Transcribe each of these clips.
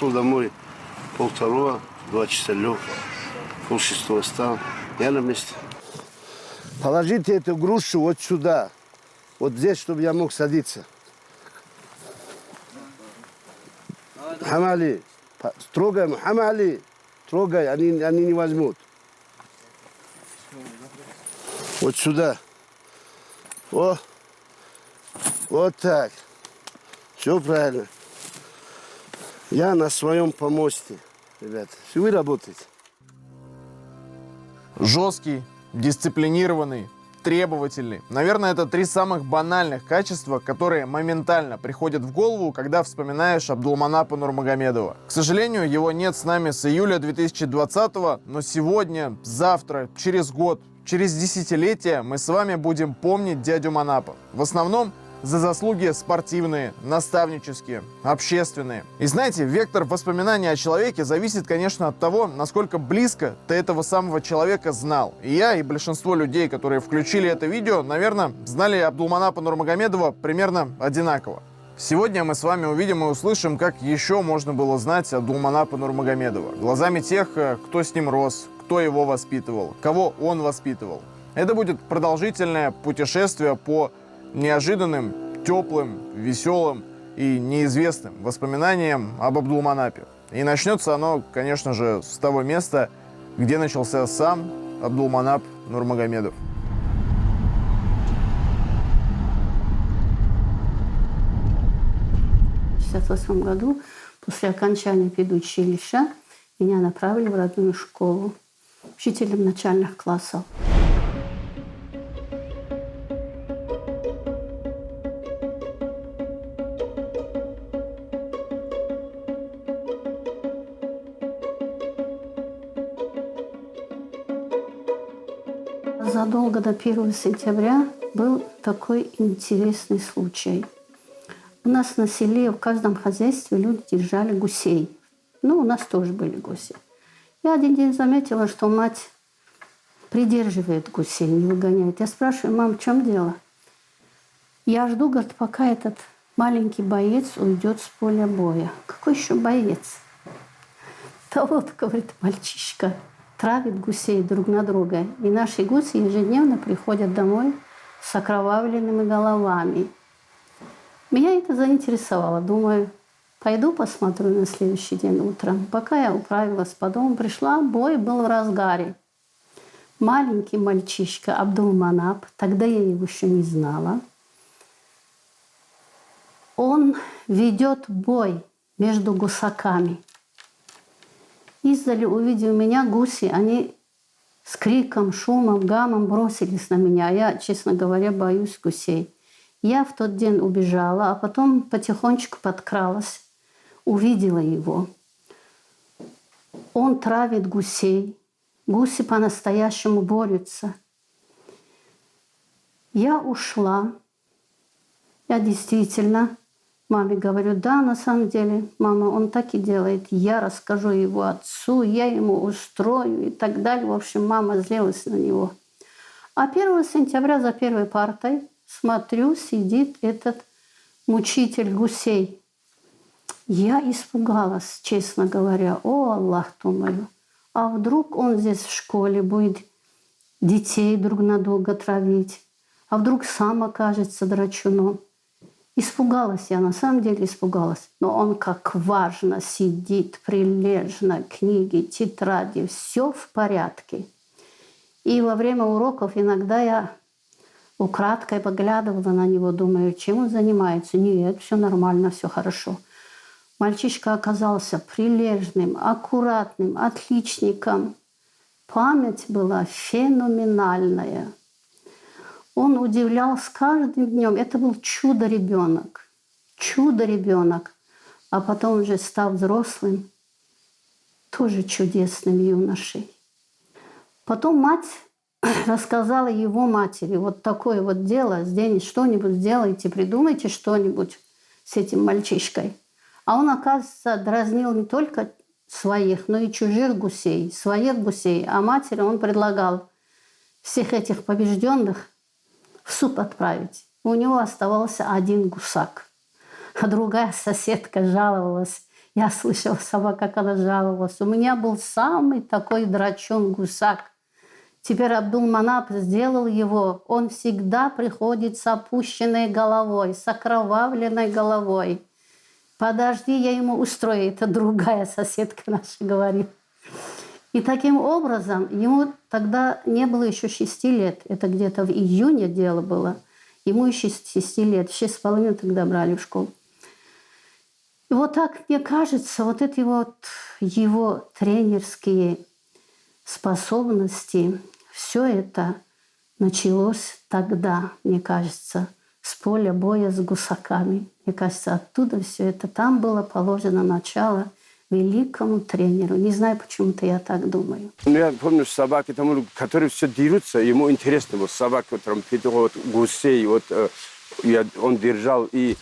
пришел домой 1:30, 2 часа лег, 5:30 встал. Я на месте. Положите эту грушу вот сюда. Вот здесь, чтобы я мог садиться. Хамали, трогай, Хамали, трогай, они не возьмут. Вот сюда. О, вот так. Все правильно. Я на своем помосте, ребята. Вы работаете. Жесткий, дисциплинированный, требовательный. Наверное, это 3 самых банальных качества, которые моментально приходят в голову, когда вспоминаешь Абдулманапа Нурмагомедова. К сожалению, его нет с нами с июля 2020-го, но сегодня, завтра, через год, через десятилетия мы с вами будем помнить дядю Манапа. В основном за заслуги спортивные, наставнические, общественные. И знаете, вектор воспоминаний о человеке зависит, конечно, от того, насколько близко ты этого самого человека знал. И я, и большинство людей, которые включили это видео, наверное, знали Абдулманапа Нурмагомедова примерно одинаково. Сегодня мы с вами увидим и услышим, как еще можно было знать Абдулманапа Нурмагомедова. Глазами тех, кто с ним рос, кто его воспитывал, кого он воспитывал. Это будет продолжительное путешествие по неожиданным, теплым, веселым и неизвестным воспоминаниям об Абдулманапе. И начнется оно, конечно же, с того места, где начался сам Абдулманап Нурмагомедов. В 1968 году, после окончания педучилища, меня направили в родную школу учителем начальных классов. Задолго до 1 сентября был такой интересный случай. У нас на селе, в каждом хозяйстве люди держали гусей. Ну, у нас тоже были гуси. Я один день заметила, что мать придерживает гусей, не выгоняет. Я спрашиваю: мам, в чем дело? Я жду, говорит, пока этот маленький боец уйдет с поля боя. Какой еще боец? Да вот, говорит, мальчишка травит гусей друг на друга. И наши гуси ежедневно приходят домой с окровавленными головами. Меня это заинтересовало. Думаю, пойду посмотрю на следующий день утром. Пока я управилась по дому, пришла, бой был в разгаре. Маленький мальчишка Абдулманап, тогда я его еще не знала, он ведет бой между гусаками. Издали, увидев меня, гуси, они с криком, шумом, гамом бросились на меня. Я, честно говоря, боюсь гусей. Я в тот день убежала, а потом потихонечку подкралась, увидела его. Он травит гусей. Гуси по-настоящему борются. Я ушла. Я действительно маме говорю: да, на самом деле, мама, он так и делает. Я расскажу его отцу, я ему устрою и так далее. В общем, мама злилась на него. А 1 сентября за первой партой смотрю, сидит этот мучитель гусей. Я испугалась, честно говоря. О, Аллах, думаю. А вдруг он здесь в школе будет детей друг на друга травить? А вдруг сам окажется драчуном? Испугалась я, на самом деле испугалась. Но он как важно сидит, прилежно, книги, тетради, все в порядке. И во время уроков иногда я украдкой поглядывала на него, думаю, чем он занимается. Нет, все нормально, все хорошо. Мальчишка оказался прилежным, аккуратным, отличником. Память была феноменальная. Он удивлял с каждым днем. Это был чудо-ребенок. Чудо-ребенок. А потом, уже став взрослым, тоже чудесным юношей. Потом мать рассказала его матери: вот такое вот дело, здесь что-нибудь сделайте, придумайте что-нибудь с этим мальчишкой. А он, оказывается, дразнил не только своих, но и чужих гусей, своих гусей. А матери он предлагал всех этих побежденных в суд отправить. У него оставался один гусак. А другая соседка жаловалась Я слышала, собака когда жаловалась. У меня был самый такой драчун-гусак. Теперь Абдулманап сделал его. Он всегда приходит с опущенной головой, с окровавленной головой. Подожди, я ему устрою. Это другая соседка наша говорит. И таким образом, ему тогда не было еще 6 лет. Это где-то в июне дело было. Ему еще 6 лет. 6,5 тогда брали в школу. И вот так, мне кажется, вот эти вот его тренерские способности, все это началось тогда, мне кажется, с поля боя с гусаками. Мне кажется, оттуда все это, там было положено начало великому тренеру. Не знаю, почему-то я так думаю. Ну, я помню собаки, там, которые все дерутся, ему интересно, вот собаки, там, вот, гусей, вот, он держал и...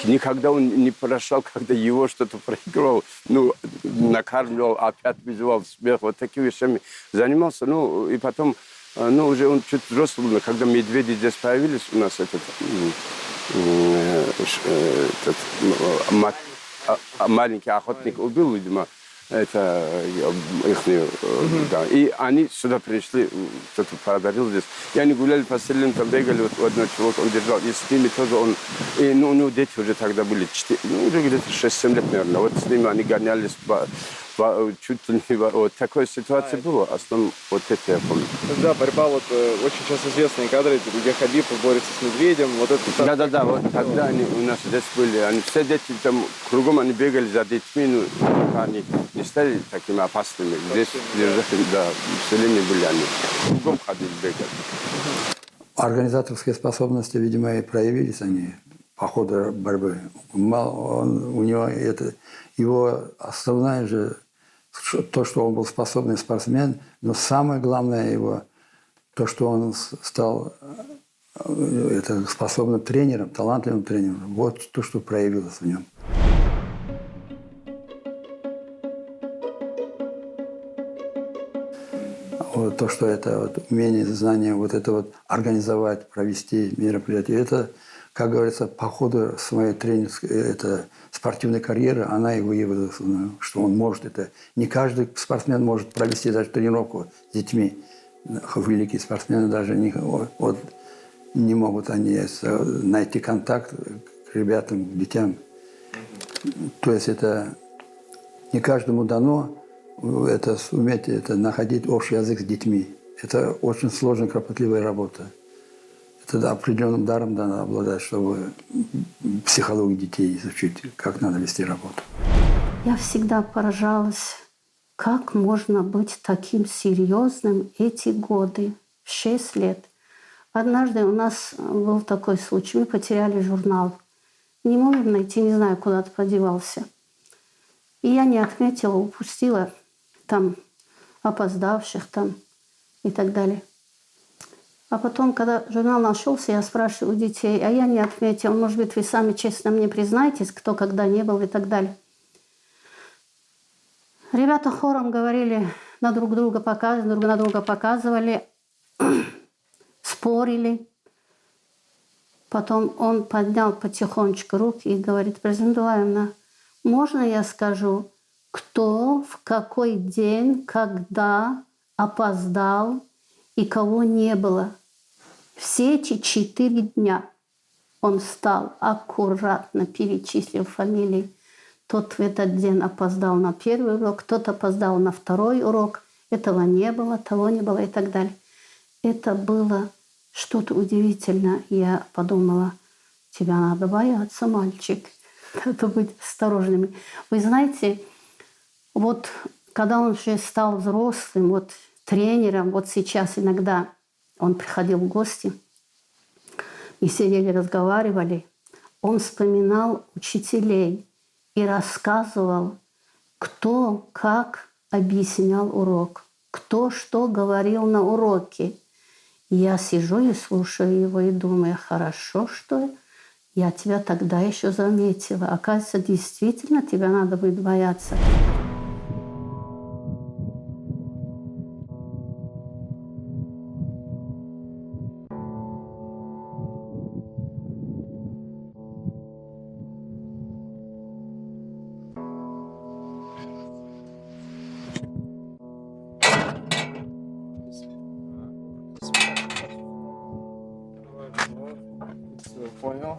Никогда он не прощал, когда его что-то проигрывал, ну, накармливал, опять вызывал смех, вот такими вещами занимался. Ну, и потом, ну, уже он чуть взрослый был, когда медведи здесь появились, у нас этот маленький охотник убил, видимо, это их, да. И они сюда пришли, кто-то подарил здесь. И они гуляли по селам, там бегали, вот одного человека он держал. И с ними тоже он, и, ну, у него дети уже тогда были, ну, уже где-то 6-7 лет, наверное. Вот с ними они гонялись, чуть ли не, вот такая ситуация была. Основном, вот это я помню. Да, борьба, вот очень сейчас известные кадры, где Хабиб борется с медведем. Вот это... Да, вот тогда они у нас здесь были. Они, все дети там кругом они бегали за детьми, ну, они не стали такими опасными. Здесь, да, в селении были они. Кругом ходили, бегали. Организаторские способности, видимо, и проявились они по ходу борьбы. У него это, его основная же, то, что он был способный спортсмен, но самое главное его, то, что он стал это, способным тренером, талантливым тренером. Вот то, что проявилось в нем. Вот то, что это вот, умение, знание, вот это вот организовать, провести мероприятие, это, как говорится, по ходу своей тренерской, это, спортивной карьеры, она его вывела, что он может это. Не каждый спортсмен может провести даже тренировку с детьми. Великие спортсмены даже не, вот, не могут они найти контакт к ребятам, к детям. То есть это не каждому дано это уметь это, находить общий язык с детьми. Это очень сложная, кропотливая работа. Это определенным даром надо обладать, чтобы психологию детей изучить, как надо вести работу. Я всегда поражалась, как можно быть таким серьезным эти годы, 6 лет. Однажды у нас был такой случай, мы потеряли журнал. Не можем найти, не знаю, куда-то подевался. И я не отметила, упустила там опоздавших там и так далее. А потом, когда журнал нашелся, я спрашиваю у детей, а я не отметила, может быть, вы сами честно мне признаетесь, кто когда не был и так далее. Ребята хором говорили, на друг на друга показывали, спорили. Потом он поднял потихонечку руки и говорит: Президент Дуаевна, можно я скажу, кто в какой день, когда опоздал и кого не было? Все эти 4 дня он встал, аккуратно перечислил фамилии. Тот в этот день опоздал на 1-й урок, тот опоздал на 2-й урок. Этого не было, того не было и так далее. Это было что-то удивительное. Я подумала, тебя надо бояться, мальчик. Надо быть осторожными. Вы знаете, вот когда он уже стал взрослым, вот тренером, вот сейчас иногда он приходил в гости, и сидели, разговаривали, он вспоминал учителей и рассказывал, кто как объяснял урок, кто что говорил на уроке. И я сижу и слушаю его и думаю, хорошо, что я тебя тогда еще заметила. Оказывается, действительно тебя надо будет бояться.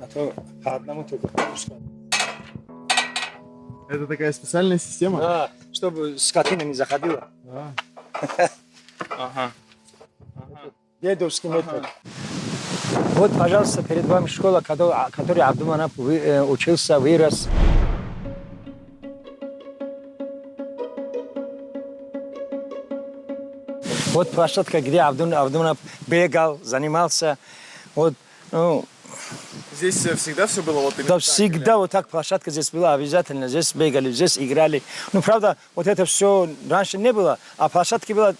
а то по одному только пускать. Это такая специальная система? Да, чтобы скотина не заходила. Ага. Дедовский метод. Вот, пожалуйста, перед вами школа, которой Абдуманап учился, вырос. Вот площадка, где Абдуманап бегал, занимался. Вот, ну, Здесь всегда все было вот именно да, так, всегда или? вот так площадка здесь была обязательно. Здесь бегали, здесь играли. Ну, правда, вот это все раньше не было, а площадка была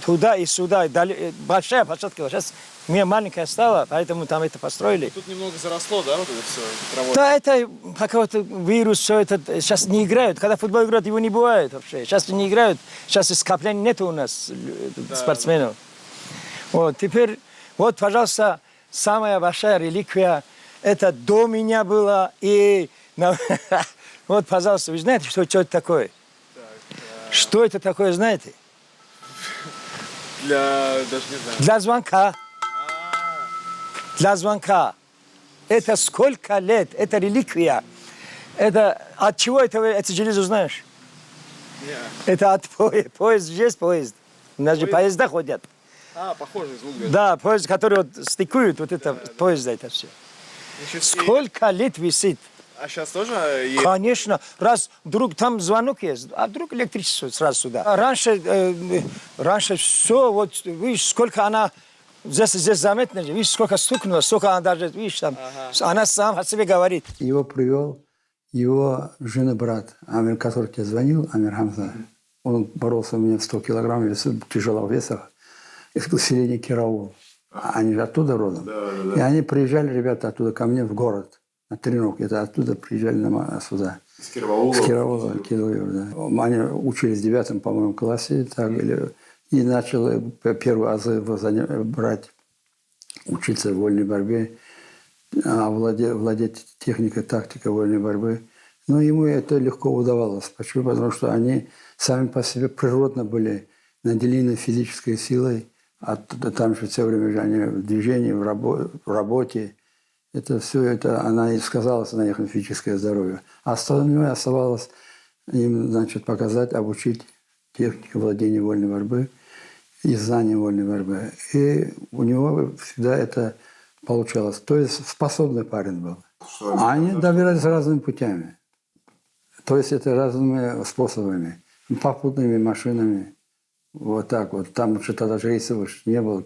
туда и сюда. Большая площадка была. Сейчас мне маленькая стала, поэтому там это построили. Тут немного заросло, да, вот это все травой? Да, это какой-то вирус, все это сейчас не играют. Когда футбол играют, его не бывает вообще. Сейчас не играют. Сейчас скоплений нет у нас спортсменов. Вот, теперь, вот, пожалуйста, самая большая реликвия, это до меня было. И вот, пожалуйста, вы знаете, что это такое? Что это такое, знаете? Даже не знаю. Для звонка. Для звонка. Это сколько лет? Это реликвия. Это от чего это железо знаешь? Это от поезд. Есть поезд. У нас же поезда ходят. Похожий звук. Да, поезд, который вот стыкует, вот это поезд, это все. Сколько лет висит? А сейчас тоже есть? Конечно. Раз вдруг там звонок есть, а вдруг электричество сразу сюда. А раньше все, вот видишь, сколько она здесь заметно, видишь, сколько стукнуло, сколько она даже, видишь, там, она сама о себе говорит. Его привел его жена брат, Амир, который тебе звонил, Амир Хамза. Он боролся у меня в 100 килограмм, тяжело в весах, из поселения Кираул. Они же оттуда родом. И они приезжали, ребята, оттуда ко мне в город. На тренировки. Это оттуда приезжали сюда. С Кироваула? С Кироваула, да. Они учились в 9, по-моему, классе. Так, и начал первый азы брать, учиться в вольной борьбе, владеть техникой, тактикой вольной борьбы. Но ему это легко удавалось. Почему? Потому что они сами по себе природно были наделены физической силой. А там же все время же они в движении, в работе. Это все, она и сказалась на их физическое здоровье. А остальное оставалось им, значит, показать, обучить технике владения вольной борьбы и знания вольной борьбы. И у него всегда это получалось. То есть способный парень был. Они добирались разными путями. То есть это разными способами. Попутными машинами. Вот так вот. Там что-то даже рейсов не было.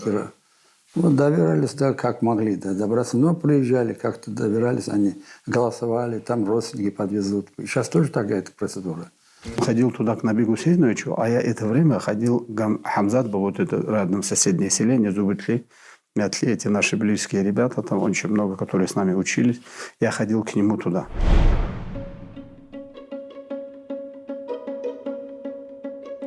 Вот добирались, да, как могли, да, добраться. Но приезжали, как-то добирались, они голосовали, там родственники подвезут. Сейчас тоже такая процедура. Ходил туда к Набигу Гусейновичу, а я это время ходил, Хамзат был вот это рядом соседнее селение, Зубытли, Мятли, эти наши близкие ребята, там очень много, которые с нами учились. Я ходил к нему туда.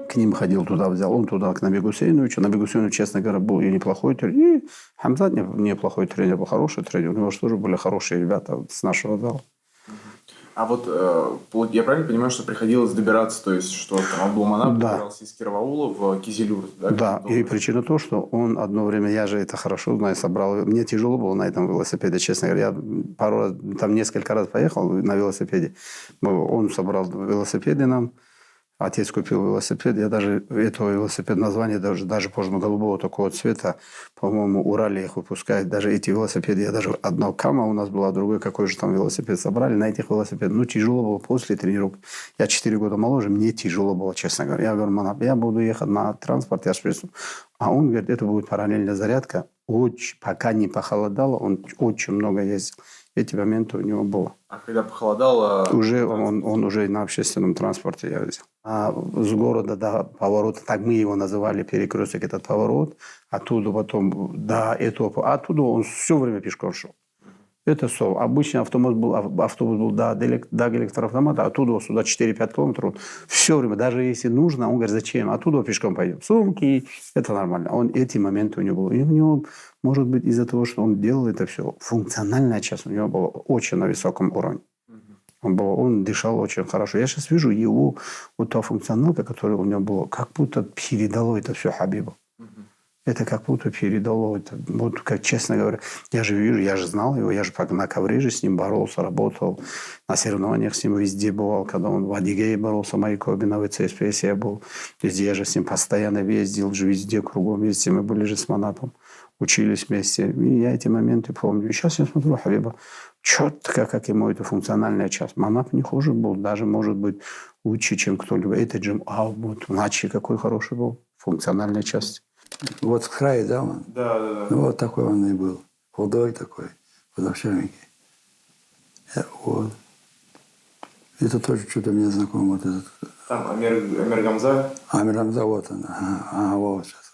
К ним ходил туда, взял, он туда к Набигу Гусейновичу. Набиг Гусейнович, честно говоря, был и неплохой тренер, и Хамзат неплохой тренер, был хороший тренер. У него же тоже были хорошие ребята вот с нашего зала. А вот я правильно понимаю, что приходилось добираться, то есть, что там Абдулманап добирался из Кироваула в Кизилюрт? Да, и причина то, что он одно время, я же это хорошо знаю, собрал. Мне тяжело было на этом велосипеде, честно говоря. Я там несколько раз поехал на велосипеде. Он собрал велосипеды нам. Отец купил велосипед. Я даже этого велосипеда название даже позже голубого такого цвета, по-моему, Урале их выпускают. Даже эти велосипеды, я даже одна Кама у нас была, другой какой же там велосипед собрали. На этих велосипедах, тяжело было после тренировок. Я 4 года моложе, мне тяжело было, честно говоря. Я говорю, Манап, я буду ехать на транспорт, я спрятал. А он говорит, это будет параллельная зарядка. Пока не похолодало, он очень много ездил. Эти моменты у него было. А когда похолодало? Уже он уже на общественном транспорте ездил. А с города до поворота, так мы его называли, перекресток этот поворот, оттуда потом до этого, оттуда он все время пешком шел. Это все. Обычный автобус был до электроавтомата, оттуда сюда 4-5 километров. Все время, даже если нужно, он говорит, зачем? Оттуда пешком пойдем. Сумки, это нормально. Эти моменты у него были. И у него, может быть, из-за того, что он делал это все, функциональная часть у него была очень на высоком уровне. Он дышал очень хорошо. Я сейчас вижу его, вот та функционалка, которая у него была, как будто передало это все Хабибу. это как будто передало. Это, вот, как честно говоря, я же вижу, я же знал его, я же на ковре же с ним боролся, работал, на соревнованиях с ним везде бывал, когда он в Адигее боролся, в Майкобе, на ВЦСПС я был, везде я же с ним постоянно ездил, же везде, кругом, везде мы были же с Манапом, учились вместе, и я эти моменты помню. И сейчас я смотрю, Хабиба, четко, как ему эта функциональная часть. Манап не хуже был, даже, может быть, лучше, чем кто-либо. Это Джим Аубут, младший какой хороший был, функциональная часть. Вот с края, да, он? Да. Ну, вот такой он и был. Худой такой, худощавенький. Вот. Это тоже что-то мне знакомо. Вот этот. Там Амир Гамза. Амир Гамза, вот он. Ага, вот сейчас.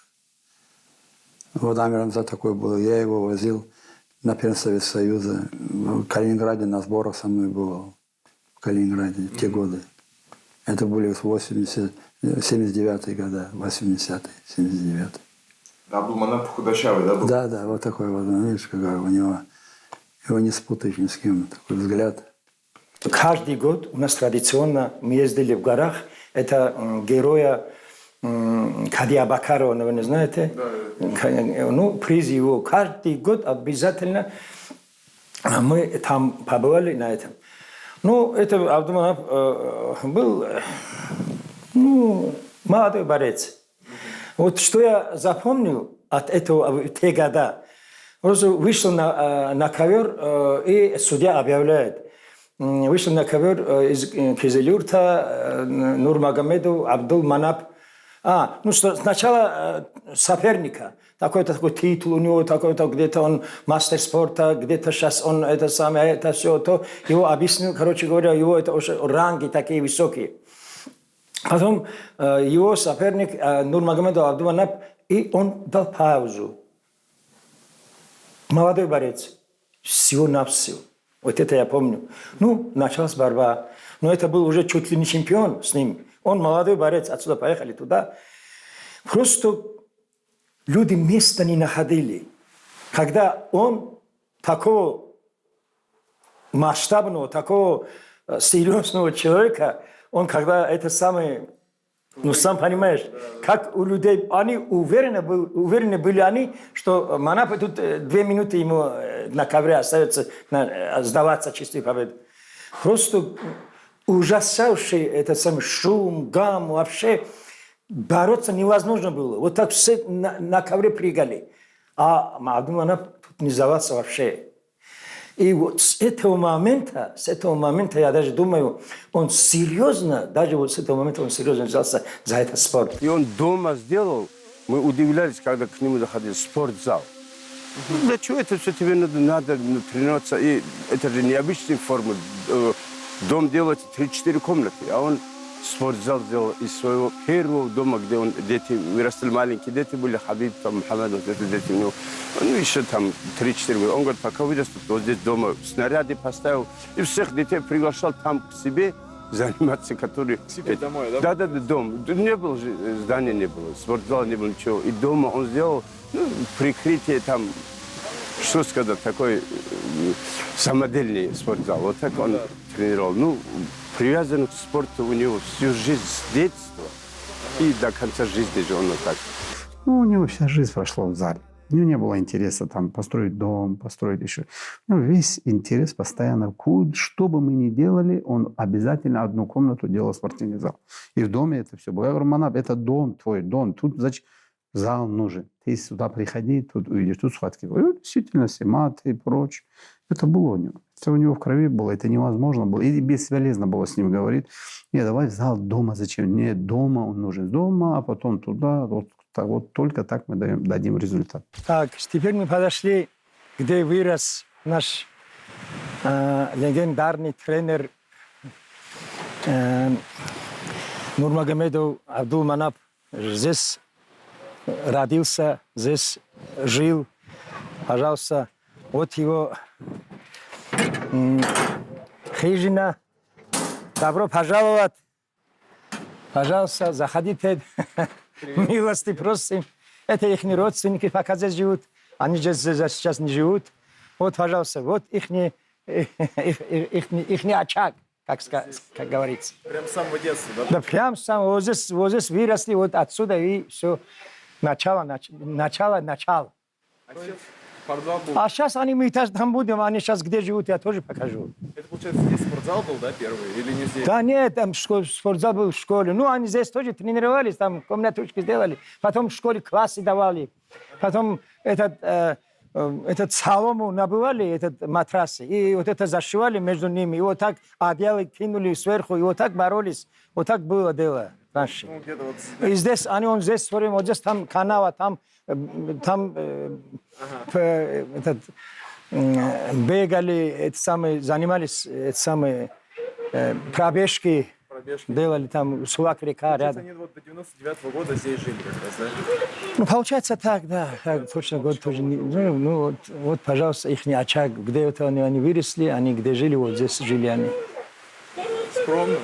Вот Амир Гамза такой был. Я его возил на первенство Советского Союза. В Калининграде на сборах со мной был. В Калининграде в те годы. Это были 79-е годы, 80-е, 79-е. Абдулманап худощавый, да, был? Да, вот такой вот, видишь, какой у него. Его не спутаешь ни с кем, такой взгляд. Каждый год у нас традиционно мы ездили в горах. Это героя Кадия Бакарова, наверное, знаете? Да. Ну, приз его. Каждый год обязательно мы там побывали на этом. Ну, это Абдулманап был молодой борец. Вот что я запомнил от этого, те года. Просто вышел на ковер, и судья объявляет. Вышел на ковер из Кизилюрта, Нурмагомедов, Абдулманап. Сначала соперника. Такой титул у него, такой-то где-то он мастер спорта, где-то сейчас он это самое, это все, то. Его объяснил, короче говоря, его это уже ранги такие высокие. Потом его соперник Нурмагомедов Абдулманап, и он дал паузу. Молодой борец, всего-навсего. Вот это я помню. Ну, началась борьба. Но это был уже чуть ли не чемпион с ним. Он молодой борец, отсюда поехали туда. Просто люди места не находили. Когда он такого масштабного, такого серьезного человека, он когда это самое... Ну, сам понимаешь, как у людей, они уверены были они, что Манап тут 2 минуты ему на ковре остается сдаваться чистой победы. Просто ужасающий этот самый шум, гам, вообще бороться невозможно было. Вот так все на ковре прыгали. А Манап тут не сдавался вообще. И вот с этого момента, я даже думаю, он серьезно, даже вот с этого момента он серьезно взялся за этот спорт. И он дома сделал, мы удивлялись, когда к нему заходили, спортзал. Для чего это все тебе надо тренироваться? И это же необычная форма. Дом делать 3-4 комнаты, а он спортзал сделал из своего первого дома, где он дети выросли, маленькие дети были, Хабиб, там, Мухаммад, вот эти дети у него. Он еще там 3-4 года. Он говорит, пока вырастут, вот здесь дома снаряды поставил. И всех детей приглашал там к себе заниматься, которые... К себе домой, да? Да, дом. Не было же, здания не было, спортзала не было, ничего. И дома он сделал прикрытие там, что сказать, такой самодельный спортзал. Вот так он тренировал. Ну, привязан к спорту у него всю жизнь с детства и до конца жизни же он вот так. Ну, у него вся жизнь прошла в зале. У него не было интереса там построить дом, построить еще. Ну, весь интерес постоянно, что бы мы ни делали, он обязательно одну комнату делал спортивный зал. И в доме это все было. Я говорю, Манап, это дом твой, дом. Тут зачем? Зал нужен. Ты сюда приходи, тут увидишь, тут схватки. И действительно, мат и прочее. Это было у него. Все у него в крови было, это невозможно было. И бесполезно было с ним говорить. Нет, давай в зал дома зачем? Нет, дома он нужен. Дома, а потом туда. Вот только так мы дадим результат. Так, теперь мы подошли, где вырос наш легендарный тренер Нурмагомедов Абдулманап. Здесь родился, здесь жил. Пожалуйста, вот его хижина. Добро пожаловать. Пожалуйста, заходите. Милости просим. Это их родственники пока здесь живут. Они здесь сейчас не живут. Вот, пожалуйста, вот их очаг, как говорится. Прям с самого детства, да? Да, прям с самого. Вот здесь выросли, вот отсюда и все. Начало. Спортзал был. А сейчас они мы там будем, они сейчас где живут, я тоже покажу. Это, получается, здесь спортзал был, да, первый? Или не здесь? Да нет, там спортзал был в школе. Ну, они здесь тоже тренировались, там комнатушки сделали. Потом в школе классы давали. Потом этот солому набивали, этот матрасы. И вот это зашивали между ними. И вот так одеяло кинули сверху. И вот так боролись. Вот так было дело раньше. Ну, где-то вот... И здесь, он здесь все время, вот здесь там канава, там бегали, это самые, занимались, это самые пробежки делали, там Сулак-река рядом. Они вот до 99-го года здесь жили как раз, да? Ну, получается так, да, так, точно год тоже. Ну вот, пожалуйста, их очаг, где вот они выросли, они где жили, вот здесь жили они. Скромно.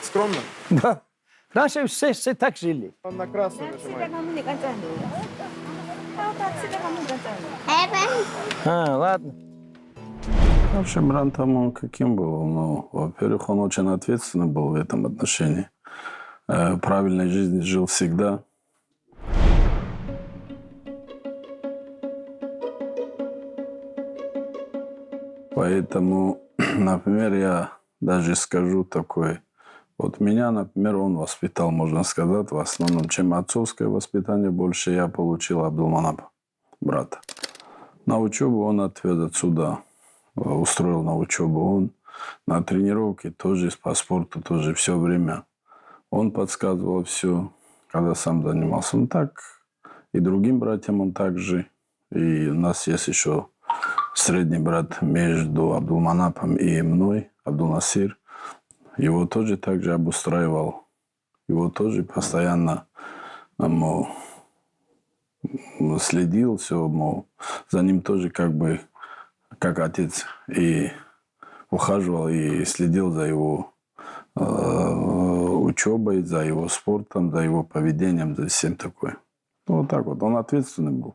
Скромно? Да. Раньше все так жили. Он на красную нажимает. Ладно. Вообще, брат там он каким был? Ну, во-первых, он очень ответственный был в этом отношении. Правильной жизнью жил всегда. Поэтому, например, я даже скажу такое. Вот меня, например, он воспитал, можно сказать, в основном, чем отцовское воспитание, больше я получил Абдулманапа, брата. На учебу он отвез отсюда, устроил на учебу. Он на тренировке тоже, по спорту тоже все время. Он подсказывал все, когда сам занимался. Он так, и другим братьям он также. И у нас есть еще средний брат между Абдулманапом и мной, Абдул-Насир. Его тоже так же обустраивал. Его тоже постоянно следил, все, за ним тоже как бы как отец. И ухаживал, и следил за его учебой, за его спортом, за его поведением, за всем такое. Вот так вот. Он ответственный был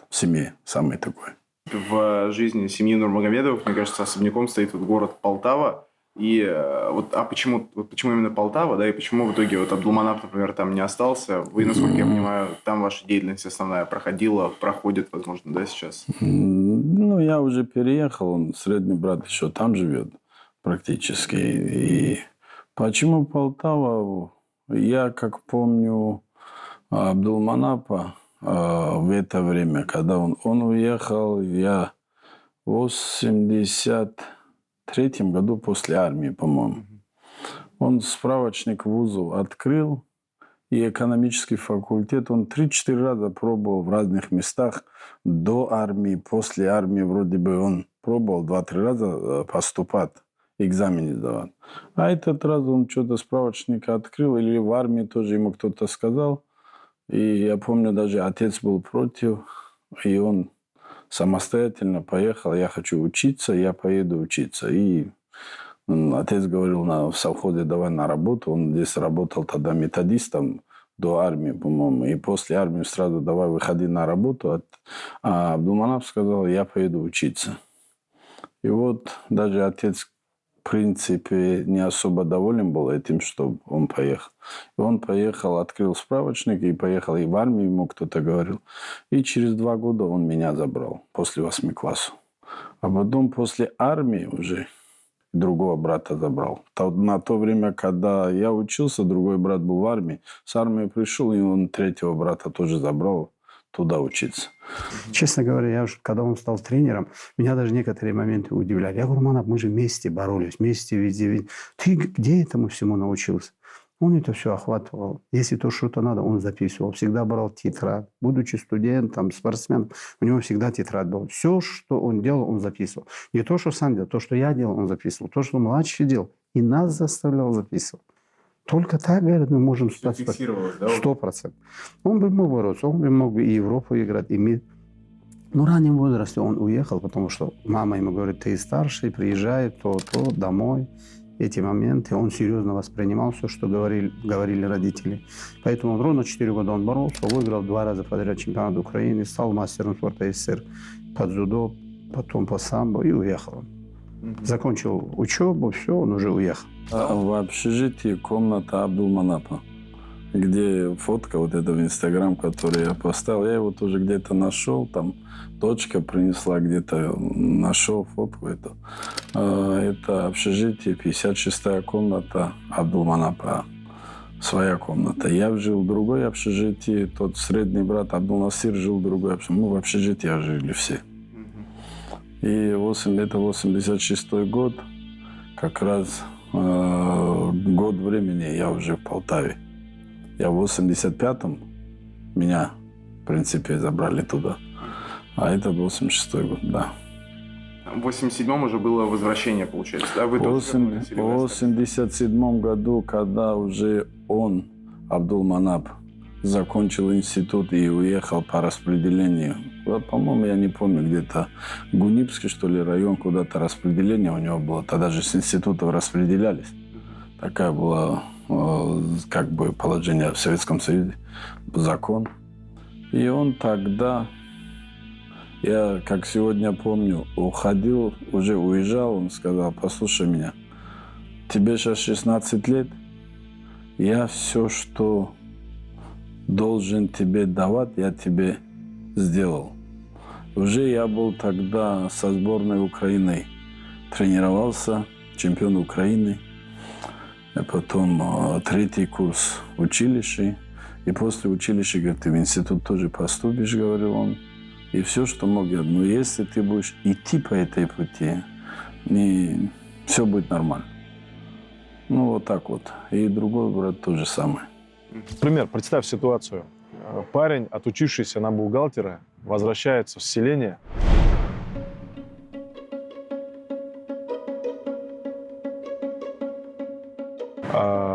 в семье, самый такой. В жизни семьи Нурмагомедовых, мне кажется, особняком стоит вот город Полтава. И почему именно Полтава, да, и почему в итоге вот Абдулманап, например, там не остался? Вы, насколько я понимаю, там ваша деятельность основная проходит, возможно, да, сейчас? Ну, я уже переехал, он, средний брат еще там живет практически. И почему Полтава? Я, как помню, Абдулманапа в это время, когда он уехал, я в 83-м году после армии, по-моему. Он справочник вузов открыл, и экономический факультет он 3-4 раза пробовал в разных местах до армии, после армии вроде бы он пробовал 2-3 раза поступать, экзамены сдавать. А этот раз он что-то справочник открыл, или в армии тоже ему кто-то сказал. И я помню, даже отец был против, и он самостоятельно поехал. Я хочу учиться, я поеду учиться. И отец говорил в совхозе, давай на работу. Он здесь работал тогда методистом до армии, по-моему. И после армии сразу давай выходи на работу. А Абдулманап сказал, я поеду учиться. И вот даже отец, в принципе, не особо доволен был этим, что он поехал. И он поехал, открыл справочник и поехал. И в армию ему кто-то говорил. И через 2 года он меня забрал, после 8 классов. А потом после армии уже другого брата забрал. На то время, когда я учился, другой брат был в армии. С армии пришел, и он 3-го брата тоже забрал туда учиться. Честно говоря, когда он стал тренером, меня даже некоторые моменты удивляли. Я говорю, Манап, мы же вместе боролись, вместе везде. Ты где этому всему научился? Он это все охватывал. Если то что-то надо, он записывал. Всегда брал тетрадь. Будучи студентом, спортсменом, у него всегда тетрадь была. Все, что он делал, он записывал. Не то, что сам делал, то, что я делал, он записывал. То, что младший делал, и нас заставлял записывать. Только так, говорят, мы можем стать. 100%. Он бы мог бороться, он бы мог бы и Европу играть, и мир. Но в раннем возрасте он уехал, потому что мама ему говорит, ты старший, приезжай, то, домой. Эти моменты он серьезно воспринимал все, что говорили родители. Поэтому ровно 4 года он боролся, выиграл 2 раза подряд чемпионат Украины, стал мастером спорта СССР по дзюдо, потом по самбо и уехал. Закончил учебу, все, он уже уехал. В общежитии комната Абдулманапа. где фотка вот эта в Инстаграм, которую я поставил, я его тоже где-то нашел, там дочка принесла, где-то нашел фотку эту. Это общежитие, 56-я комната Абдулманапа, своя комната. Я жил в другой общежитии, тот средний брат Абдулнасир жил в другой общежитии. Мы в общежитии жили все. И это 86-й год, как раз год времени я уже в Полтаве. Я в 85-м, меня, в принципе, забрали туда. А это 86-й год, да. В 87-м уже было возвращение, получается, да? Вы В 87 году, когда уже он, Абдулманап, закончил институт и уехал по распределению. По-моему, я не помню, где-то Гунипский, что ли, район, куда-то распределение у него было. Тогда же с институтов распределялись. Такая была, как бы, положение в Советском Союзе, закон. И он тогда, я, как сегодня помню, уходил, уже уезжал, он сказал: послушай меня, тебе сейчас 16 лет, я все, что должен тебе давать, я тебе сделал. Уже я был тогда со сборной Украины, тренировался, чемпион Украины. А потом 3-й курс училища. И после училища, говорит, ты в институт тоже поступишь, говорил он. И все, что мог я. Но если ты будешь идти по этой пути, все будет нормально. Ну, вот так вот. И другой брат то же самое. Например, представь ситуацию. Парень, отучившийся на бухгалтера, возвращается в селение.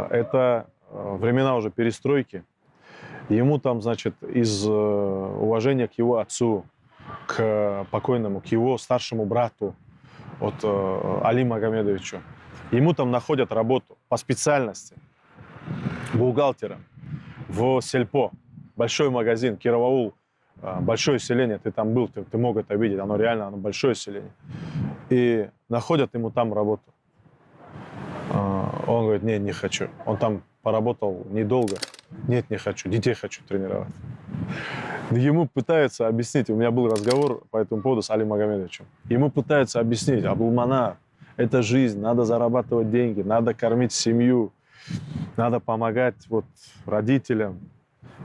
Это времена уже перестройки. Ему там, значит, из уважения к его отцу, к покойному, к его старшему брату, от Али Магомедовичу, ему там находят работу по специальности бухгалтера в сельпо. Большой магазин, Кироваул, большое селение, ты там был, ты мог это видеть, оно реально, оно большое селение. И находят ему там работу. Он говорит: нет, не хочу. Он там поработал недолго. Нет, не хочу, детей хочу тренировать. Ему пытаются объяснить, у меня был разговор по этому поводу с Али Магомедовичем. Ему пытаются объяснить: Абдулманап, это жизнь, надо зарабатывать деньги, надо кормить семью, надо помогать вот родителям.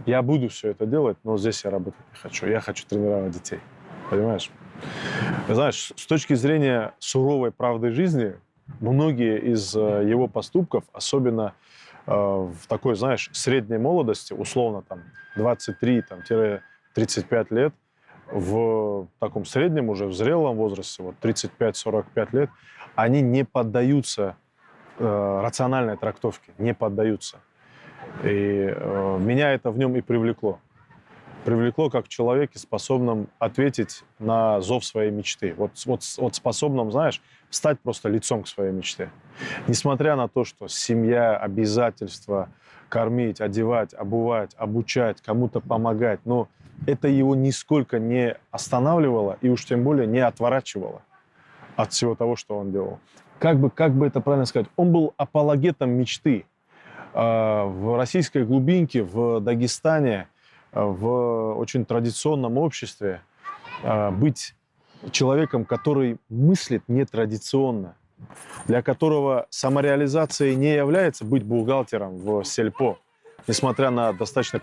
Я буду все это делать, но здесь я работать не хочу. Я хочу тренировать детей. Понимаешь? Знаешь, с точки зрения суровой правды жизни, многие из его поступков, особенно в такой, знаешь, средней молодости, условно там 23-35 лет, в таком среднем уже, в зрелом возрасте, вот 35-45 лет, они не поддаются рациональной трактовке, не поддаются. И меня это в нем и привлекло. Привлекло как в человеке, способном ответить на зов своей мечты. Вот способном, знаешь, встать просто лицом к своей мечте. Несмотря на то, что семья, обязательства, кормить, одевать, обувать, обучать, кому-то помогать, но это его нисколько не останавливало и уж тем более не отворачивало от всего того, что он делал. Как бы это правильно сказать? Он был апологетом мечты. В российской глубинке, в Дагестане, в очень традиционном обществе быть человеком, который мыслит нетрадиционно, для которого самореализацией не является быть бухгалтером в сельпо, несмотря на достаточно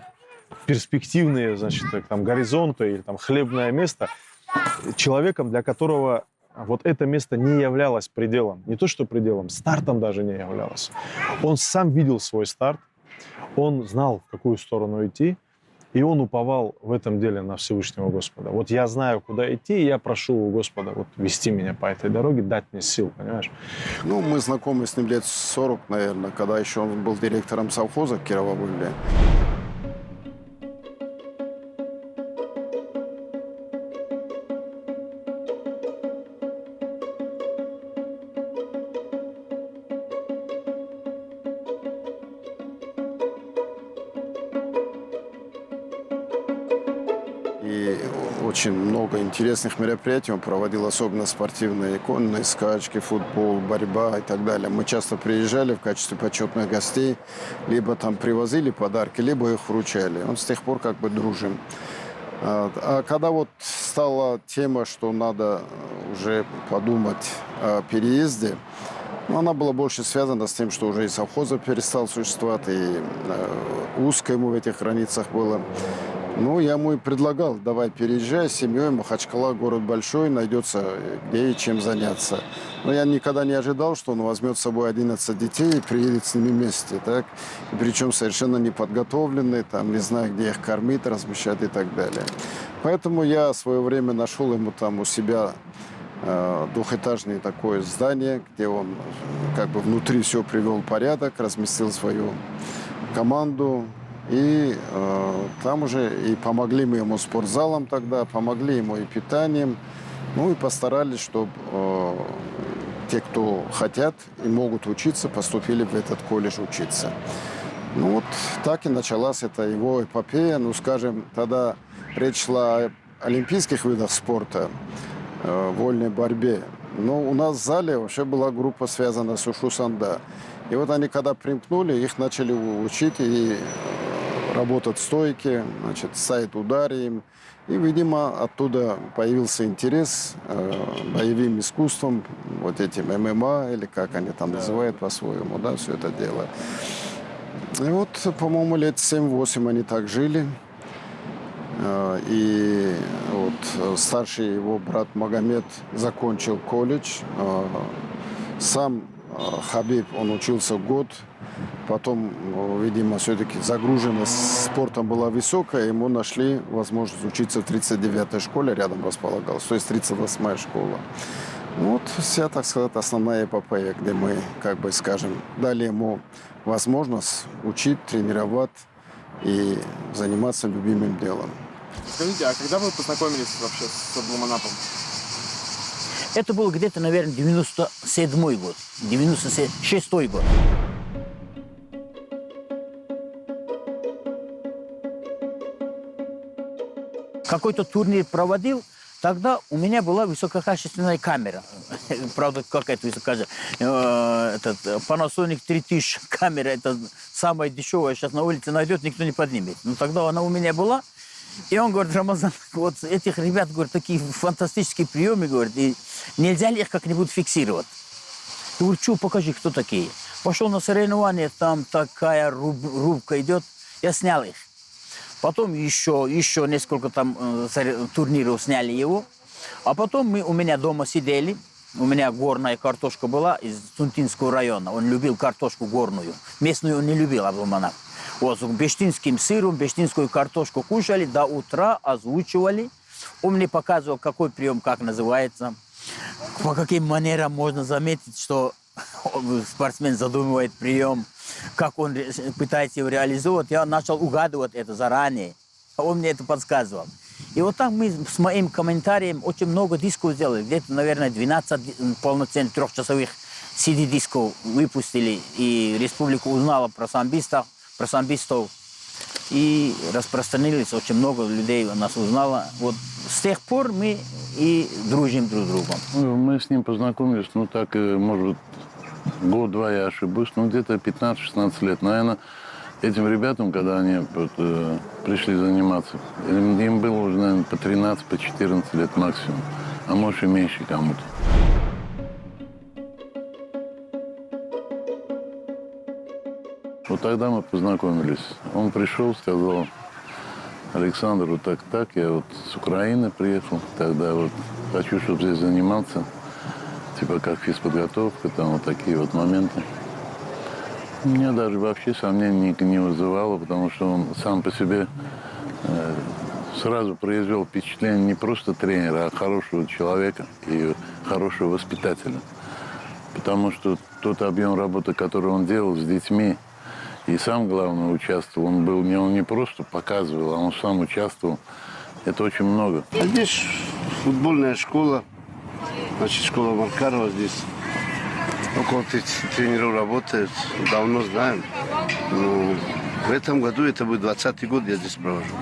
перспективные, значит, там, горизонты или там, хлебное место, человеком, для которого вот это место не являлось пределом. Не то, что пределом, стартом даже не являлось. Он сам видел свой старт, он знал, в какую сторону идти, и он уповал в этом деле на Всевышнего Господа. Вот я знаю, куда идти, и я прошу у Господа вот вести меня по этой дороге, дать мне сил, понимаешь? Ну, мы знакомы с ним лет 40, наверное, когда еще он был директором совхоза в Кирово-Вылье. И очень много интересных мероприятий он проводил, особенно спортивные, конные скачки, футбол, борьба и так далее. Мы часто приезжали в качестве почетных гостей, либо там привозили подарки, либо их вручали. Он с тех пор как бы дружим. А когда вот стала тема, что надо уже подумать о переезде, она была больше связана с тем, что уже и совхоза перестал существовать, и узко ему в этих границах было. Ну, я ему и предлагал, давай переезжай с семьей, Махачкала, город большой, найдется где и чем заняться. Но я никогда не ожидал, что он возьмет с собой 11 детей и приедет с ними вместе, так? И причем совершенно неподготовленный, там, не знаю, где их кормить, размещать и так далее. Поэтому я в свое время нашел ему там у себя двухэтажное такое здание, где он как бы внутри все привел в порядок, разместил свою команду. И там уже и помогли мы ему спортзалом тогда, помогли ему и питанием. Ну и постарались, чтобы те, кто хотят и могут учиться, поступили в этот колледж учиться. Ну вот так и началась эта его эпопея. Ну, скажем, тогда речь шла о олимпийских видах спорта, вольной борьбе. Но у нас в зале вообще была группа, связанная с Ушу Санда. И вот они, когда примкнули, их начали учить и работать стойки, значит, сайт ударим. И, видимо, оттуда появился интерес боевым искусством, вот этим ММА, или как они там называют по-своему, да, все это дело. И вот, по-моему, лет 7-8 они так жили. И вот старший его брат Магомед закончил колледж. Сам Хабиб, он учился год. Потом, видимо, все-таки загруженность спортом была высокая. Ему нашли возможность учиться в 39-й школе, рядом располагалась. То есть 38-я школа. Вот вся, так сказать, основная эпопея, где мы, как бы скажем, дали ему возможность учить, тренировать и заниматься любимым делом. Скажите, а когда вы познакомились вообще с Абдулманапом? Это был где-то, наверное, 97-й год, 96-й год. Какой-то турнир проводил, тогда у меня была высококачественная камера. Правда, какая-то высококачественная. Panasonic 3000 камера, это самая дешевая, сейчас на улице найдет, никто не поднимет. Но тогда она у меня была. И он говорит: Рамазан, вот этих ребят, говорит, такие фантастические приемы, говорит, и нельзя ли их как-нибудь фиксировать? Я говорю: что, покажи, кто такие. Пошел на соревнования, там такая рубка идет, я снял их. Потом еще несколько там турниров сняли его. А потом мы у меня дома сидели. У меня горная картошка была из Тунтинского района. Он любил картошку горную. Местную он не любил, Абдулманап. Вот, с бештинским сыром, бештинскую картошку кушали, до утра озвучивали. Он мне показывал, какой прием, как называется. По каким манерам можно заметить, что спортсмен задумывает прием, как он пытается его реализовать. Я начал угадывать это заранее. Он мне это подсказывал. И вот так мы с моим комментарием очень много дисков сделали. Где-то, наверное, 12 полноценных трехчасовых CD-дисков выпустили. И республика узнала про самбистов. И распространились. Очень много людей нас узнало. Вот с тех пор мы и дружим друг с другом. Мы с ним познакомились, ну так, может, год-два я ошибусь, ну где-то 15-16 лет. Наверное, этим ребятам, когда они пришли заниматься, им было уже, наверное, по 13, по 14 лет максимум, а может и меньше кому-то. Вот тогда мы познакомились. Он пришел, сказал: Александр, вот так, я вот с Украины приехал, тогда вот хочу, чтобы здесь заниматься, типа как физподготовка, там вот такие вот моменты. Меня даже вообще сомнений не вызывало, потому что он сам по себе сразу произвел впечатление не просто тренера, а хорошего человека и хорошего воспитателя. Потому что тот объем работы, который он делал с детьми, и сам, главное, участвовал. Он не просто показывал, а он сам участвовал. Это очень много. А здесь футбольная школа, значит, школа Маркарова здесь. Около 30 тренеров работает, давно знаем. Но в этом году это будет 20-й год, я здесь провожу.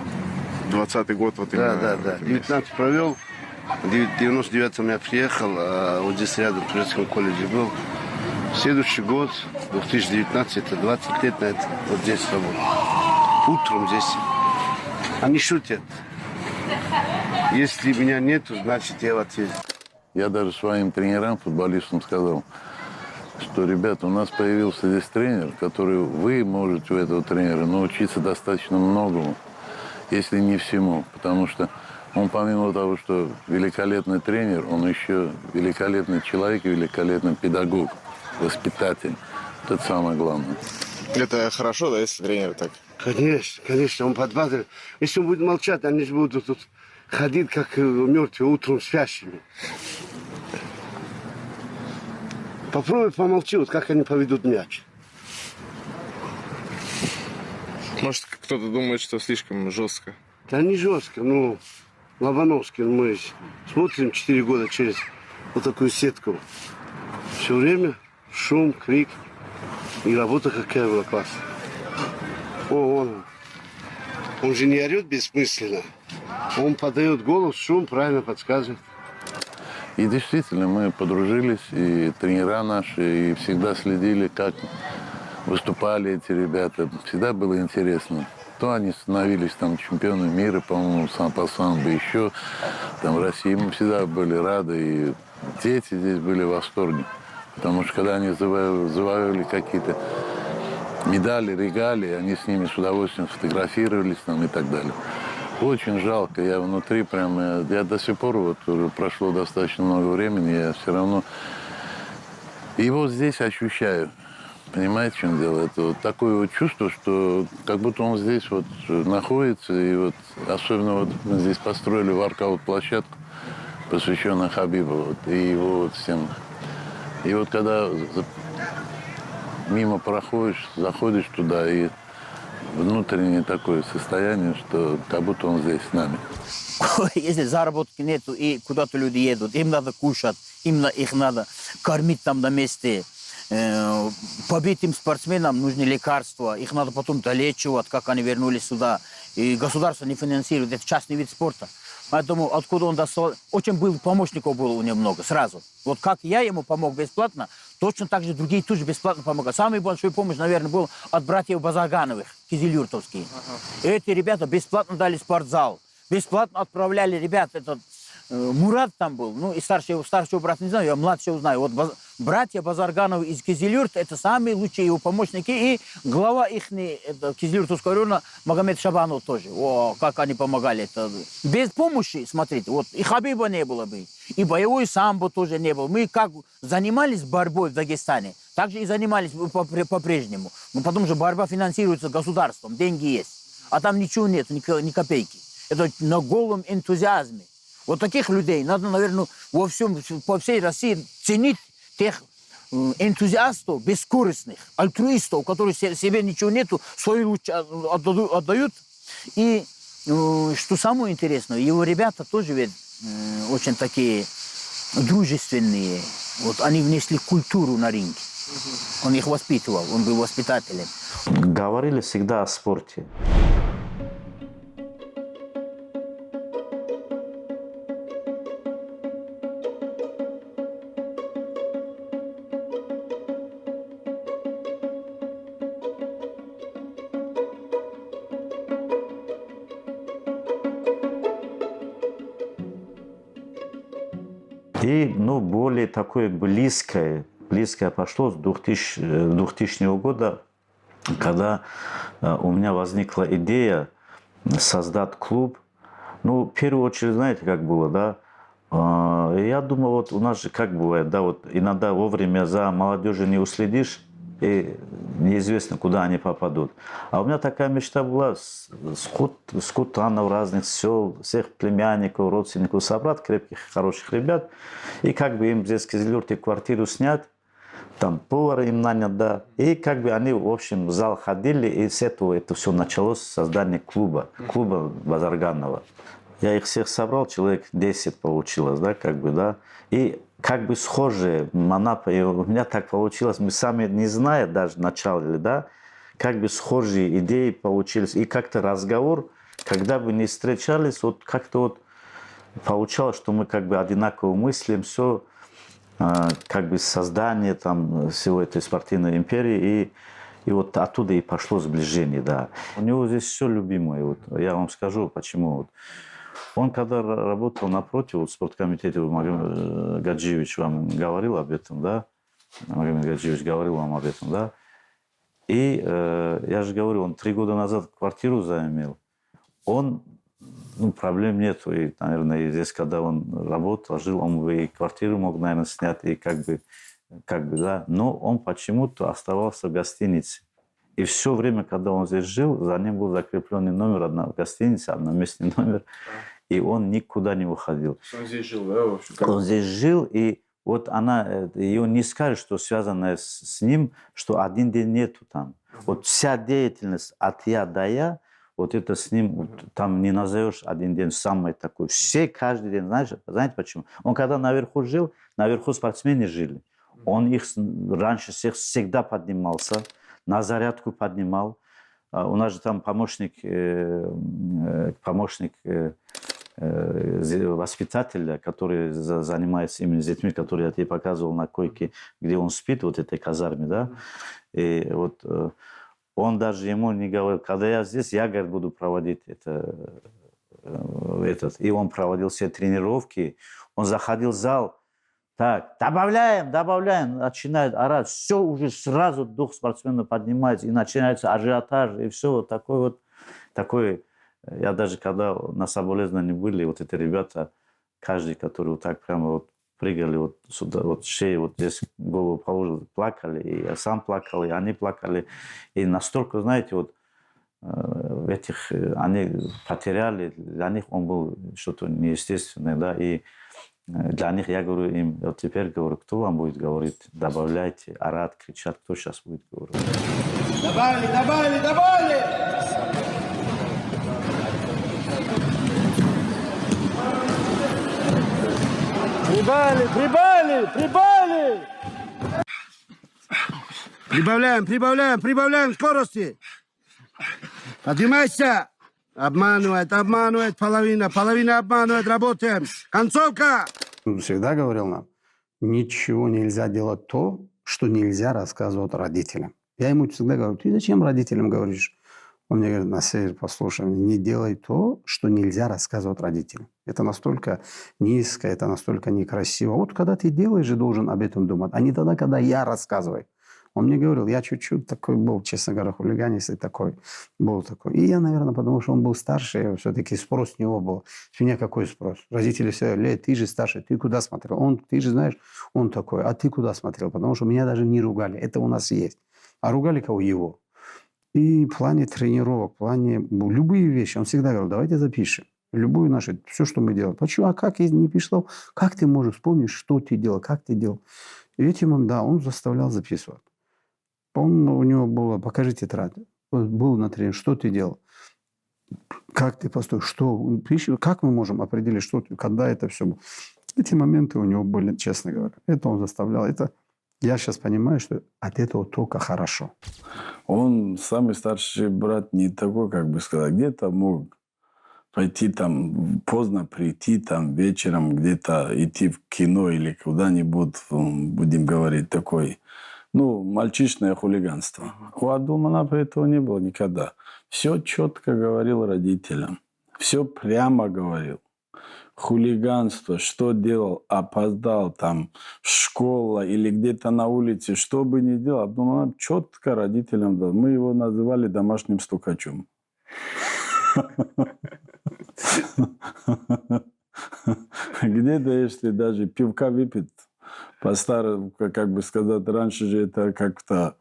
20-й год вот Да, да, да. 19 провел, в 99-м я приехал, а вот здесь рядом в турецком колледже был. Следующий год, 2019, это 20 лет на это, вот здесь работаю. Утром здесь. Они шутят. Если меня нету, значит я в ответе. Я даже своим тренерам, футболистам сказал, что, ребята, у нас появился здесь тренер, который вы можете у этого тренера научиться достаточно многому, если не всему. Потому что он, помимо того, что великолепный тренер, он еще великолепный человек и великолепный педагог, воспитатель. Это самое главное. Это хорошо, да, если тренер так? Конечно, конечно, он подбадривает. Если он будет молчать, они же будут тут ходить, как мертвые, утром спящими. Попробуй помолчи, вот как они поведут мяч. Может, кто-то думает, что слишком жестко. Да не жестко, ну, Лобановский, мы смотрим 4 года через вот такую сетку. Все время шум, крик. И работа какая была классная. Он же не орет бессмысленно. Он подает голос, шум, правильно подсказывает. И действительно, мы подружились, и тренера наши, и всегда следили, как выступали эти ребята. Всегда было интересно. То они становились там чемпионами мира, по-моему, по самбо, еще там в России. Мы всегда были рады, и дети здесь были в восторге. Потому что когда они завоевали какие-то медали, регалии, они с ними с удовольствием фотографировались там и так далее. Очень жалко, я внутри прям, я до сих пор, вот уже прошло достаточно много времени, я все равно его здесь ощущаю. Понимаете, в чем дело? Это вот такое вот чувство, что как будто он здесь вот находится, и вот особенно вот мы здесь построили воркаут-площадку, посвященную Хабибу, вот, и его вот всем. И вот когда мимо проходишь, заходишь туда, и внутреннее такое состояние, что как будто он здесь с нами. Если заработки нету и куда-то люди едут, им надо кушать, их надо кормить там на месте. Побитым спортсменам нужны лекарства, их надо потом долечивать, как они вернулись сюда. И государство не финансирует, это частный вид спорта. Поэтому откуда он достал... Очень был, помощников было у него много, сразу. Вот как я ему помог бесплатно, точно так же другие тоже бесплатно помогают. Самая большая помощь, наверное, была от братьев Базаргановых, кизилюртовские. Эти ребята бесплатно дали спортзал, бесплатно отправляли ребят. Этот Мурат там был, ну и старшего брата не знаю, я младшего знаю. Вот братья Базаргановы из Кизилюрта, это самые лучшие его помощники. И глава их, Кизилюртовского района, Магомед Шабанов тоже. О, как они помогали. Это... Без помощи, смотрите, вот и Хабиба не было бы, и боевой самбо тоже не было. Мы как занимались борьбой в Дагестане, так же и занимались по-прежнему. Но потом же борьба финансируется государством, деньги есть. А там ничего нет, ни копейки. Это на голом энтузиазме. Вот таких людей надо, наверное, по всей России ценить тех энтузиастов, бескорыстных, альтруистов, которые себе ничего нету, свои лучи отдают. И что самое интересное, его ребята тоже ведь очень такие дружественные. Вот они внесли культуру на ринг. Он их воспитывал, он был воспитателем. Говорили всегда о спорте. И, более такое близкое пошло с 2000 года, когда у меня возникла идея создать клуб. В первую очередь, знаете, как было, да? Я думал, вот у нас же как бывает, да, вот иногда вовремя за молодежью не уследишь, и неизвестно, куда они попадут. А у меня такая мечта была с кутанов разных сел, всех племянников, родственников собрать, крепких, хороших ребят, и как бы им здесь в Кизилюрте квартиру снять, там повара им нанять, да, и как бы они, в общем, в зал ходили, и с этого это все началось, создание клуба Базарганова. Я их всех собрал, человек 10 получилось, да, как бы, да, и как бы схожие Манапа, и у меня так получилось, мы сами не зная даже вначале, да, как бы схожие идеи получились, и как-то разговор, когда бы не встречались, вот как-то вот получалось, что мы как бы одинаково мыслим, все, как бы создание там всего этой спортивной империи, и вот оттуда и пошло сближение, да. У него здесь все любимое, вот, я вам скажу, почему. Вот. Он когда работал напротив, вот, в спорткомитете, Магомед Гаджиевич вам говорил об этом, да? Магомед Гаджиевич говорил вам об этом, да? И я же говорю, он 3 года назад квартиру заимел. Он, ну, проблем нет. И, наверное, здесь, когда он работал, жил, он бы и квартиру мог, наверное, снять, и как бы, да. Но он почему-то оставался в гостинице. И все время, когда он здесь жил, за ним был закрепленный номер в гостинице, одноместный номер. И он никуда не уходил. Он здесь жил, да, в общем? Он здесь жил, и вот она, ее не скажет, что связано с ним, что один день нету там. Вот вся деятельность от я до я, вот это с ним, вот, там не назовешь один день самый такой. Все каждый день, знаете почему? Он когда наверху жил, наверху спортсмены жили. Он их раньше всех всегда поднимался, на зарядку поднимал. У нас же там помощник воспитателя, который занимается именно с детьми, которые я тебе показывал на койке, где он спит, вот этой казарме, да. И вот он даже ему не говорил, когда я здесь, я, говорит, буду проводить этот. И он проводил все тренировки, он заходил в зал, так, добавляем, начинает орать, все уже сразу дух спортсмена поднимается, и начинается ажиотаж, и все вот такой. Я даже когда на соболезновании были, вот эти ребята, каждый, который вот так прямо вот прыгали вот сюда, вот шею, вот здесь голову положил, плакали, и я сам плакал, и они плакали. И настолько, знаете, вот они потеряли, для них он был что-то неестественное, да, и для них я говорю им, вот теперь говорю, кто вам будет говорить, добавляйте, орать, кричать, кто сейчас будет говорить. Добавили! Прибавили! Прибавляем скорости. Поднимайся. Обманывает, половина обманывает, работаем. Концовка. Он всегда говорил нам, ничего нельзя делать то, что нельзя рассказывать родителям. Я ему всегда говорю, ты зачем родителям говоришь? Он мне говорит, Насир, послушай, не делай то, что нельзя рассказывать родителям. Это настолько низко, это настолько некрасиво. Вот когда ты делаешь, же должен об этом думать, а не тогда, когда я рассказываю. Он мне говорил, я чуть-чуть такой был, честно говоря, хулиганист и такой. И я, наверное, потому что он был старше, все-таки спрос с него был. С меня какой спрос? Родители все говорили, ты же старше, ты куда смотрел? Ты же знаешь, он такой, а ты куда смотрел? Потому что меня даже не ругали, это у нас есть. А ругали кого? Его. И в плане тренировок, в плане любые вещи, он всегда говорил, давайте запишем. Любую нашу, все, что мы делаем. Почему? А как, если не пришло? Как ты можешь вспомнить, что ты делал, как ты делал? И этим он заставлял записывать. У него было, покажи тетрадь. Был на тренинге, что ты делал? Как ты поступил? Что? Как мы можем определить, что ты, когда это все было? Эти моменты у него были, честно говоря. Это он заставлял. Я сейчас понимаю, что от этого только хорошо. Он, самый старший брат, не такой, как бы сказать, где-то мог пойти там, поздно прийти там вечером, где-то идти в кино или куда-нибудь, будем говорить, такой, мальчишное хулиганство. У Абдулманапа этого не было никогда. Все четко говорил родителям. Все прямо говорил. Хулиганство, что делал, опоздал там, школа или где-то на улице, что бы ни делал, Абдулманап четко родителям дал. Мы его называли домашним стукачом. Где-то, если даже пивка выпить, по-старому, как бы сказать, раньше же это как-то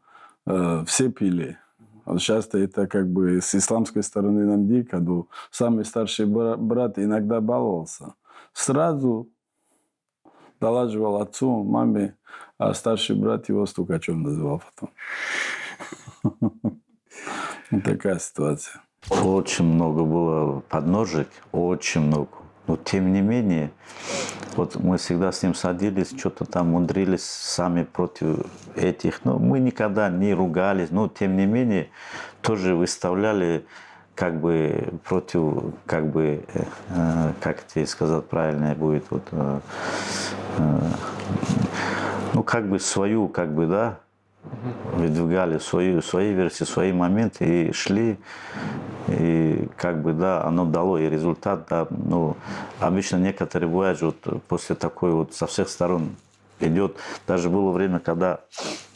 все пили. А сейчас это как бы с исламской стороны нам дико, но самый старший брат иногда баловался. Сразу долаживал отцу, маме, а старший брат его стукачом называл потом. Такая ситуация. Очень много было подножек, очень много. Но тем не менее, вот мы всегда с ним садились, что-то там мудрились сами против этих. Но мы никогда не ругались, но тем не менее тоже выставляли как бы против, как бы, как тебе сказать правильно будет, вот, ну, как бы свою, как бы, да, выдвигали свои версии, свои моменты и шли. И как бы, да, оно дало и результат, да. Ну, обычно некоторые бывают, вот после такой вот со всех сторон идет. Даже было время, когда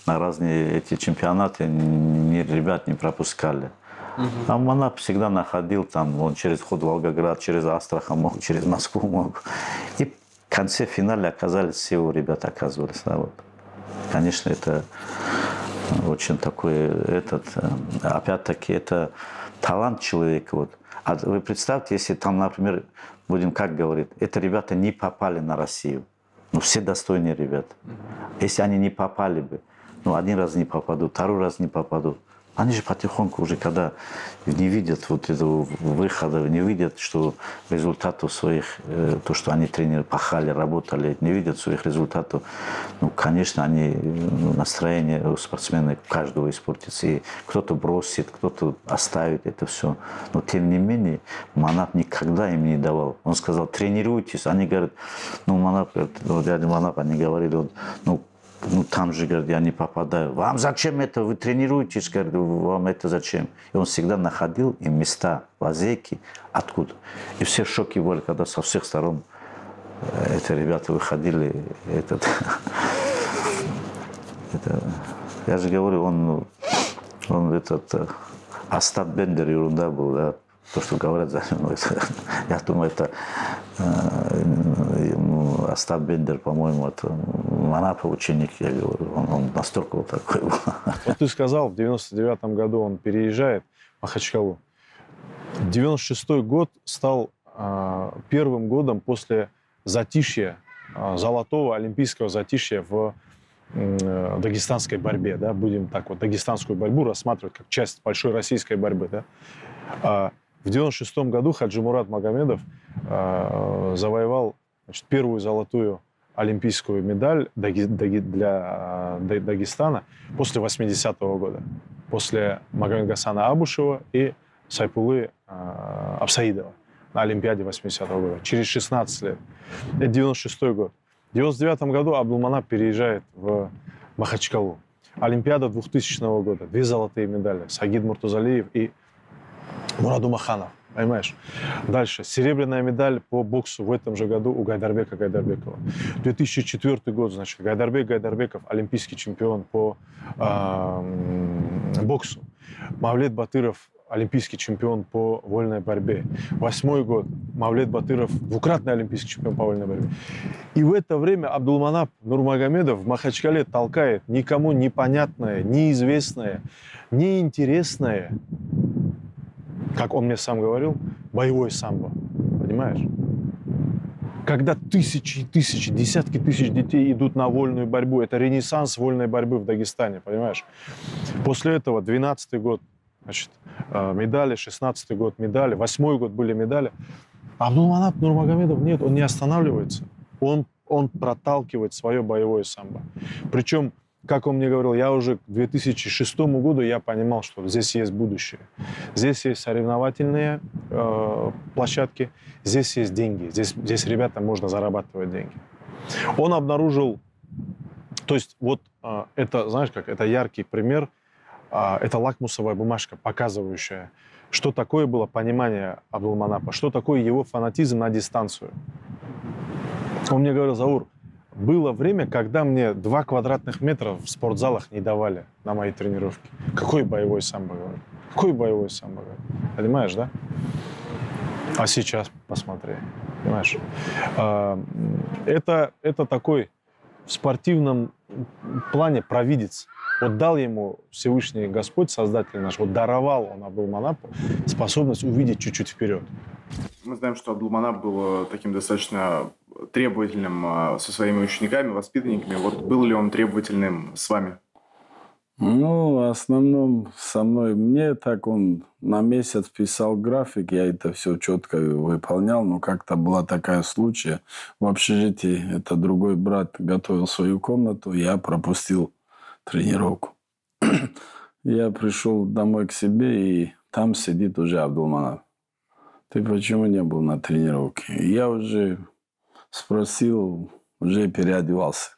на разные эти чемпионаты ребят не пропускали. А Манап всегда находил там, он через ход Волгоград, через Астрахань мог, через Москву мог. И в конце финале оказались все у ребят оказывались, да, вот. Конечно, это очень такой, опять-таки, это талант человека. Вот. А вы представьте, если там, например, будем как говорить, это ребята не попали на Россию. Ну, все достойные ребята. Если они не попали бы, ну, один раз не попадут, второй раз не попадут. Они же потихоньку уже, когда не видят вот этого выхода, не видят, что результатов своих, то, что они тренеры пахали, работали, не видят своих результатов, ну, конечно, они, настроение у спортсменов каждого испортится. И кто-то бросит, кто-то оставит это все. Но, тем не менее, Манап никогда им не давал. Он сказал, тренируйтесь. Они говорят, ну, Манап, дядя Манап, они говорили, ну, там же, говорит, я не попадаю. Вам зачем это? Вы тренируетесь, говорит, вам это зачем? И он всегда находил им места, лазейки, откуда. И все в шоке были, когда со всех сторон эти ребята выходили. Я же говорю, он Остап Бендер ерунда был, да? То, что говорят за него, я думаю, это Остап Бендер, по-моему, это Манапа ученик, я говорю, он настолько вот такой был. Вот ты сказал, в 99-м году он переезжает в Махачкалу. 96-й год стал первым годом после затишья, золотого олимпийского затишья в дагестанской борьбе, да, будем так вот дагестанскую борьбу рассматривать как часть большой российской борьбы, да. В 96-м году Хаджимурат Магомедов завоевал, значит, первую золотую олимпийскую медаль для Дагестана после 80-го года. После Магомедгасана Абушева и Сайпулы Абсаидова на Олимпиаде 80-го года. Через 16 лет. Это 96-й год. В 99-м году Абдулманап переезжает в Махачкалу. Олимпиада 2000 года. 2 золотые медали. Сагид Муртазалиев и Мурад Умаханов, понимаешь? Дальше. Серебряная медаль по боксу в этом же году у Гайдарбека Гайдарбекова. 2004 год, значит, Гайдарбек Гайдарбеков, олимпийский чемпион по боксу. Мавлет Батыров, олимпийский чемпион по вольной борьбе. 2008 год. Мавлет Батыров, двукратный олимпийский чемпион по вольной борьбе. И в это время Абдулманап Нурмагомедов в Махачкале толкает никому непонятное, неизвестное, неинтересное, как он мне сам говорил, боевой самбо. Понимаешь? Когда тысячи и тысячи, десятки тысяч детей идут на вольную борьбу, это ренессанс вольной борьбы в Дагестане, понимаешь? После этого 12-й год, значит, медали, 16-й год медали, 8-й год были медали. Абдулманап Нурмагомедов нет, он не останавливается. Он проталкивает свое боевое самбо. Причем, как он мне говорил, я уже к 2006 году я понимал, что здесь есть будущее. Здесь есть соревновательные площадки, здесь есть деньги, здесь ребятам можно зарабатывать деньги. Он обнаружил, то есть вот это, знаешь как, это яркий пример, это лакмусовая бумажка, показывающая, что такое было понимание Абдулманапа, что такое его фанатизм на дистанцию. Он мне говорил, Заур, было время, когда мне 2 квадратных метра в спортзалах не давали на мои тренировки. Какой боевой самбо, говорю? Какой боевой самбо, говорю? Понимаешь, да? А сейчас посмотри, понимаешь? Это такой в спортивном плане провидец. Вот дал ему Всевышний Господь, Создатель наш, вот даровал он Абдулманапу способность увидеть чуть-чуть вперед. Мы знаем, что Абдулманап был таким достаточно требовательным со своими учениками, воспитанниками. Вот был ли он требовательным с вами? Ну, в основном со мной. Мне так он на месяц писал график, я это все четко выполнял, но как-то была такая случай. В общежитии это другой брат готовил свою комнату, я пропустил тренировку. Я пришел домой к себе и там сидит уже Абдулманап. Ты почему не был на тренировке? Я уже спросил, уже переодевался.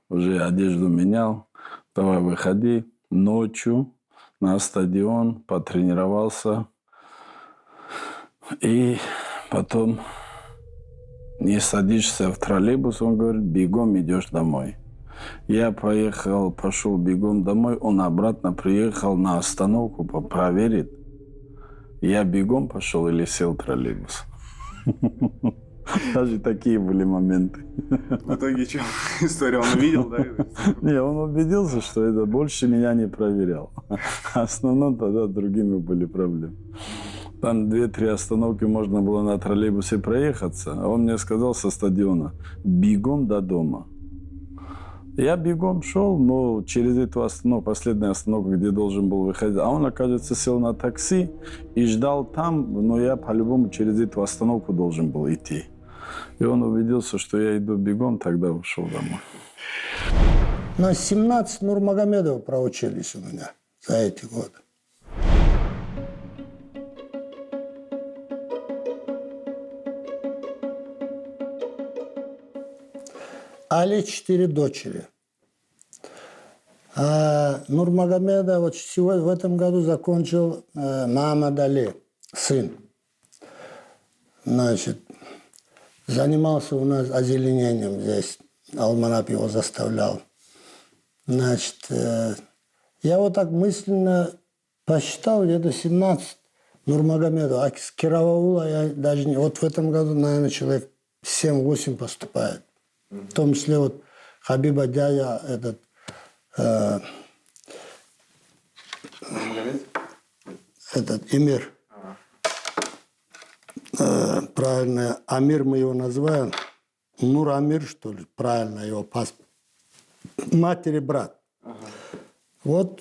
Уже одежду менял. Давай выходи ночью на стадион, потренировался. И потом не садишься в троллейбус, он говорит, бегом идешь домой. Я пошел бегом домой, он обратно приехал на остановку, проверит. Я бегом пошел или сел в троллейбус. Даже такие были моменты. В итоге что? Историю он увидел, да? Не, он убедился, что это больше меня не проверял. В основном тогда другими были проблемы. Там 2-3 остановки можно было на троллейбусе проехаться, а он мне сказал со стадиона, бегом до дома. Я бегом шел, но через эту остановку, последнюю остановку, где должен был выходить, а он, оказывается, сел на такси и ждал там, но я по-любому через эту остановку должен был идти. И он убедился, что я иду бегом, тогда ушел домой. На 17 Нурмагомедов проучились у меня за эти годы. Али 4 дочери. А Нурмагомеда вот сегодня, в этом году закончил Мухаммад Али, сын. Значит, занимался у нас озеленением здесь. Алманап его заставлял. Значит, я вот так мысленно посчитал, где-то 17 Нурмагомедов. А с Кироваула я даже не... Вот в этом году, наверное, человек 7-8 поступает. В том числе вот Хабиба дядя, этот... этот Эмир. Правильно, Амир мы его называем. Нур Амир, что ли, правильно его паспорт. Матери брат. Вот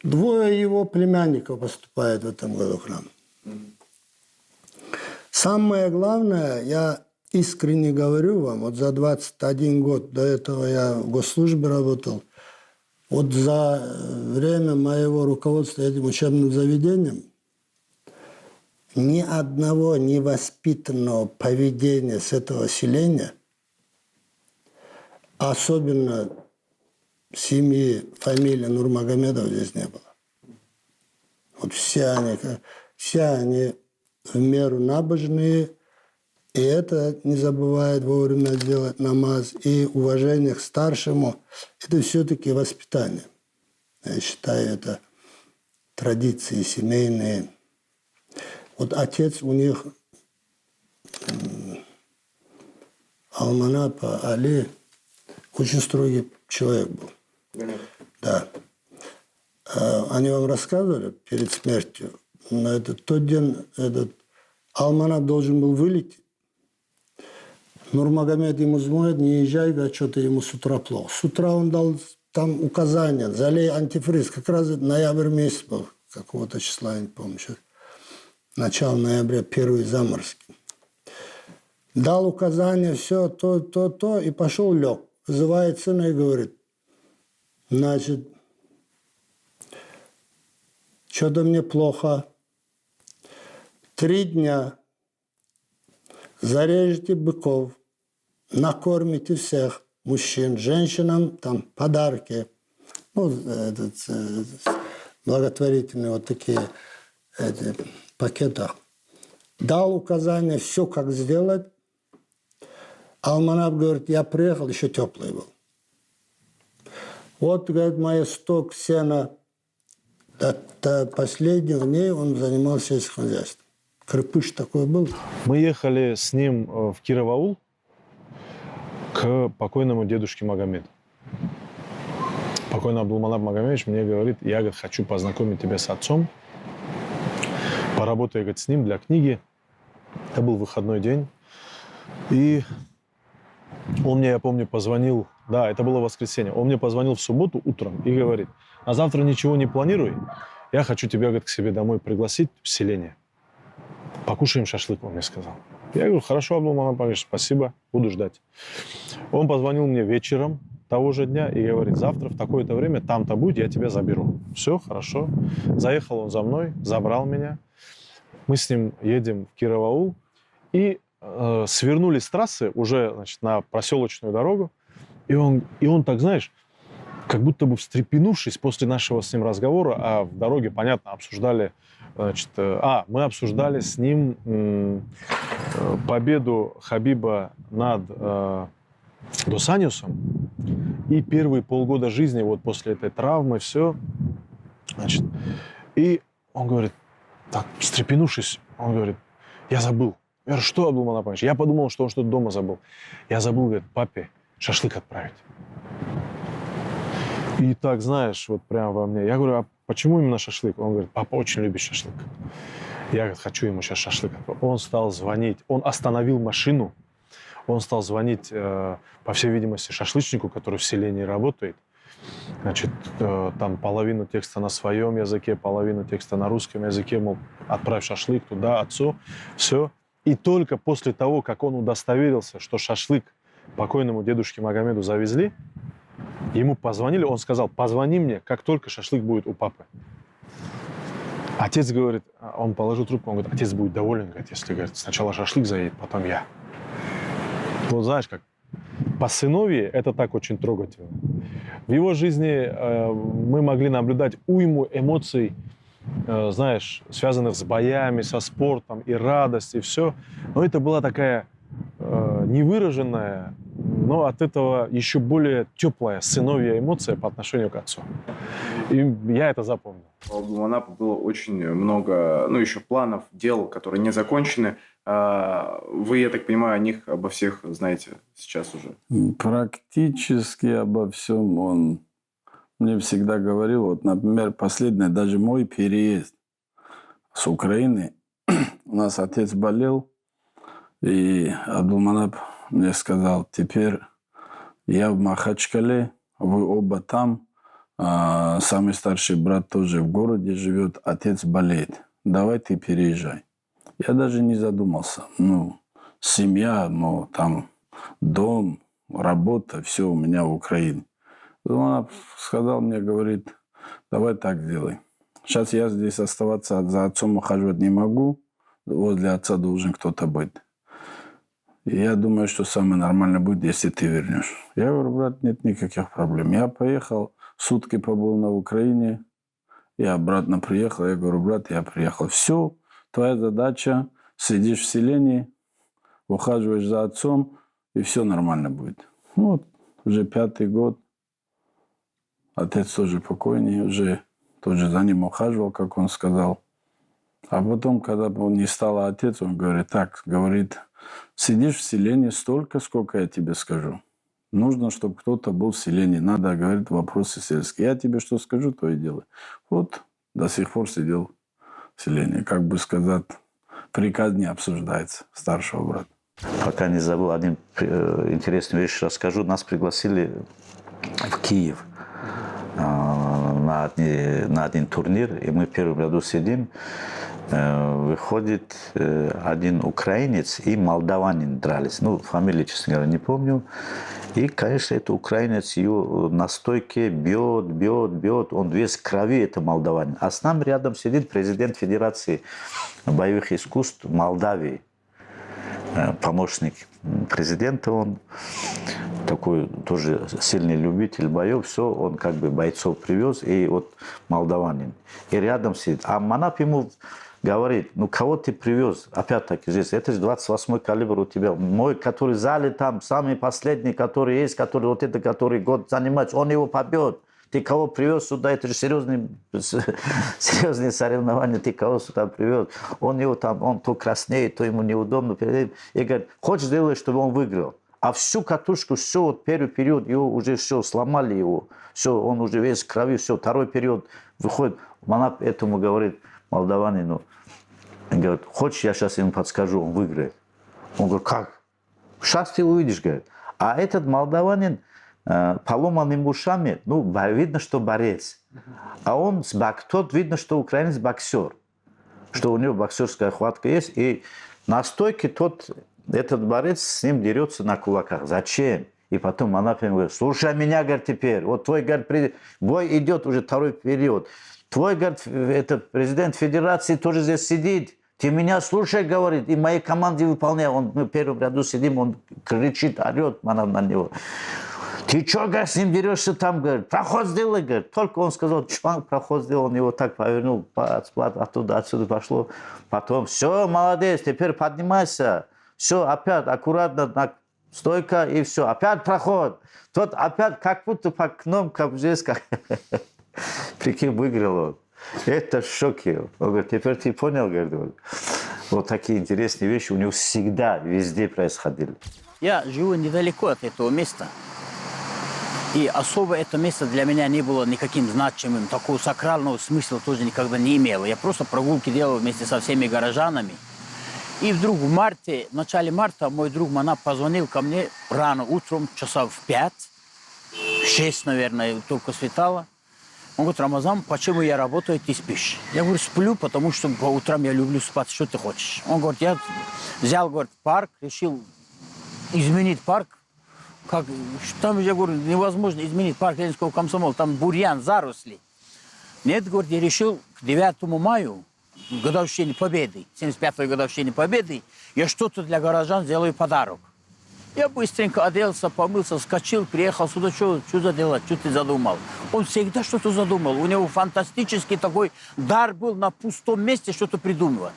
2 его племянников поступают в этом году к нам. Самое главное, я искренне говорю вам, вот за 21 год до этого я в госслужбе работал, вот за время моего руководства этим учебным заведением ни одного невоспитанного поведения с этого селения, особенно семьи, фамилии Нурмагомедов здесь не было. Вот все они в меру набожные, и это не забывает вовремя делать намаз, и уважение к старшему. Это все-таки воспитание. Я считаю, это традиции семейные. Вот отец у них, Алманап Али, очень строгий человек был. Да. Они вам рассказывали перед смертью, на тот день Алманап должен был вылететь. Нурмагомед ему звонит, не езжай, что-то ему с утра плохо. С утра он дал там указания, залей антифриз. Как раз ноябрь месяц был, какого-то числа, я не помню сейчас. Начало ноября, первые заморозки. Дал указания, все, то, и пошел лег. Вызывает сына и говорит, значит, что-то мне плохо. 3 дня зарежете быков, накормите всех, мужчин, женщинам, там, подарки. Ну, благотворительные вот такие пакетах. Дал указания, все как сделать. Алманап говорит, я приехал, еще теплый был. Вот, говорит, моя сток сена, до последних дней он занимался сельским хозяйством. Крепыш такой был. Мы ехали с ним в Кироваул к покойному дедушке Магомеду. Покойный Абдулманап Магомедович мне говорит, я, говорит, хочу познакомить тебя с отцом. Поработай, говорит, с ним для книги. Это был выходной день. И он мне, я помню, позвонил, да, это было воскресенье, он мне позвонил в субботу утром и говорит, а завтра ничего не планируй, я хочу тебя, говорит, к себе домой пригласить в селение. Покушаем шашлык, он мне сказал. Я говорю, хорошо, Абдулманап Магомедович, спасибо, буду ждать. Он позвонил мне вечером того же дня и говорит, завтра в такое-то время там-то будет, я тебя заберу. все хорошо. Заехал он за мной, забрал меня. Мы с ним едем в Кирово-Аул и свернули с трассы уже, значит, на проселочную дорогу. И он так, знаешь, как будто бы встрепенувшись после нашего с ним разговора, а в дороге, понятно, обсуждали, значит, мы обсуждали с ним победу Хабиба над Дос Аньосом. И первые полгода жизни, вот после этой травмы, все, значит, и он говорит, так, встрепенувшись, он говорит, я забыл. Я говорю, что, Абдулманап Иванович? Я подумал, что он что-то дома забыл. Я забыл, говорит, папе шашлык отправить. И так, знаешь, вот прямо во мне. Я говорю, а почему именно шашлык? Он говорит, папа очень любит шашлык. Я, говорит, хочу ему сейчас шашлык. Он стал звонить, он остановил машину, он стал звонить, по всей видимости, шашлычнику, который в селении работает. Значит, там половину текста на своем языке, половину текста на русском языке, мол, отправь шашлык туда, отцу, все. И только после того, как он удостоверился, что шашлык покойному дедушке Магомеду завезли, ему позвонили, он сказал, позвони мне, как только шашлык будет у папы. Отец говорит, он положил трубку, он говорит, отец будет доволен, говорит, если, говорит, сначала шашлык заедет, потом я. Вот знаешь, как по сыновье это так очень трогательно. В его жизни мы могли наблюдать уйму эмоций, знаешь, связанных с боями, со спортом, и радость, и все. Но это была такая невыраженная, но от этого еще более теплая сыновья эмоция по отношению к отцу. И я это запомнил. У Абдулманапа было очень много, еще планов, дел, которые не закончены. Вы, я так понимаю, о них обо всех знаете сейчас уже? Практически обо всем он мне всегда говорил. Вот, например, последний, даже мой переезд с Украины. У нас отец болел, и Абдулманап мне сказал, теперь я в Махачкале, вы оба там, самый старший брат тоже в городе живет, отец болеет, давай ты переезжай. Я даже не задумался. Семья, там дом, работа, все у меня в Украине. Он сказал мне, говорит, давай так сделай. Сейчас я здесь оставаться за отцом ухаживать не могу, возле отца должен кто-то быть. И я думаю, что самое нормальное будет, если ты вернешь. Я говорю, брат, нет никаких проблем. Я поехал, сутки побыл на Украине, я обратно приехал. Я говорю, брат, я приехал. Все, твоя задача, сидишь в селении, ухаживаешь за отцом, и все нормально будет. Вот, уже 5-й год. Отец тоже покойный, уже тоже за ним ухаживал, как он сказал. А потом, когда он не стал отец, он говорит, сидишь в селении столько, сколько я тебе скажу. Нужно, чтобы кто-то был в селении. Надо, говорит, вопросы сельские. Я тебе что скажу, то и делай. Вот до сих пор сидел в селении. Как бы сказать, приказ не обсуждается старшего брата. Пока не забыл, один интересную вещь расскажу. Нас пригласили в Киев на один турнир, и мы в первом ряду сидим. Выходит один украинец и молдаванин дрались. Фамилию, честно говоря, не помню. И, конечно, это украинец ее на стойке бьет. Он весь в крови, это молдаванин. А с нами рядом сидит президент Федерации боевых искусств Молдавии. Помощник президента он. Такой тоже сильный любитель боев. Все, он как бы бойцов привез. И вот молдаванин. И рядом сидит. А Манап ему говорит, кого ты привез? Опять-таки здесь, это же 28-й калибр у тебя. Мой, который в зале там, самый последний, который есть, который год занимается, он его побьет. Ты кого привез сюда? Это же серьезные соревнования. Ты кого сюда привез? Он его там, он то краснеет, то ему неудобно. И говорит, хочешь сделать, чтобы он выиграл? А всю катушку, все, вот первый период, его уже все, сломали его. Все, он уже весь в крови, все, второй период выходит. Манап этому говорит, молдаванину, он говорит, хочешь, я сейчас ему подскажу, он выиграет. Он говорит, как? Сейчас ты увидишь, говорит. А этот молдаванин поломанными ушами, видно, что борец. А он тот видно, что украинец боксер. Что у него боксерская хватка есть. И на стойке этот борец с ним дерется на кулаках. Зачем? И потом Манап ему говорит, слушай меня, говорит, теперь. Вот твой, говорит, бой идет уже второй период. Твой, говорит, это президент федерации тоже здесь сидит. Ты меня слушай, говорит, и моей команде выполняй. Мы в первом ряду сидим, он кричит, орет Манап на него. Ты что, говорит, с ним дерешься там, говорит, проход сделай, говорит. Только он сказал, чувак, проход сделал, он его так повернул, оттуда, отсюда пошло. Потом, все, молодец, теперь поднимайся. Все, опять аккуратно, стойка, и все, опять проход. Тот опять как будто по кнопкам здесь, как... Прикинь, выиграл он. Это в шоке. Он говорит, теперь ты понял, говорит. Вот такие интересные вещи у него всегда, везде происходили. Я живу недалеко от этого места. И особо это место для меня не было никаким значимым. Такого сакрального смысла тоже никогда не имело. Я просто прогулки делал вместе со всеми горожанами. И вдруг в начале марта мой друг Манап позвонил ко мне рано утром, часов в 5, 6, наверное, только светало. Он говорит, Рамазан, почему я работаю, ты спишь? Я говорю, сплю, потому что по утрам я люблю спать, что ты хочешь? Он говорит, я взял, говорит, парк, решил изменить парк. Как, там, я говорю, невозможно изменить парк Ленинского комсомола, там бурьян, заросли. Нет, говорит, я решил к 9 мая, годовщине Победы, 75-й годовщине Победы, я что-то для горожан сделаю подарок. Я быстренько оделся, помылся, скочил, приехал сюда, что заделать, что ты задумал? Он всегда что-то задумал, у него фантастический такой дар был на пустом месте что-то придумывать.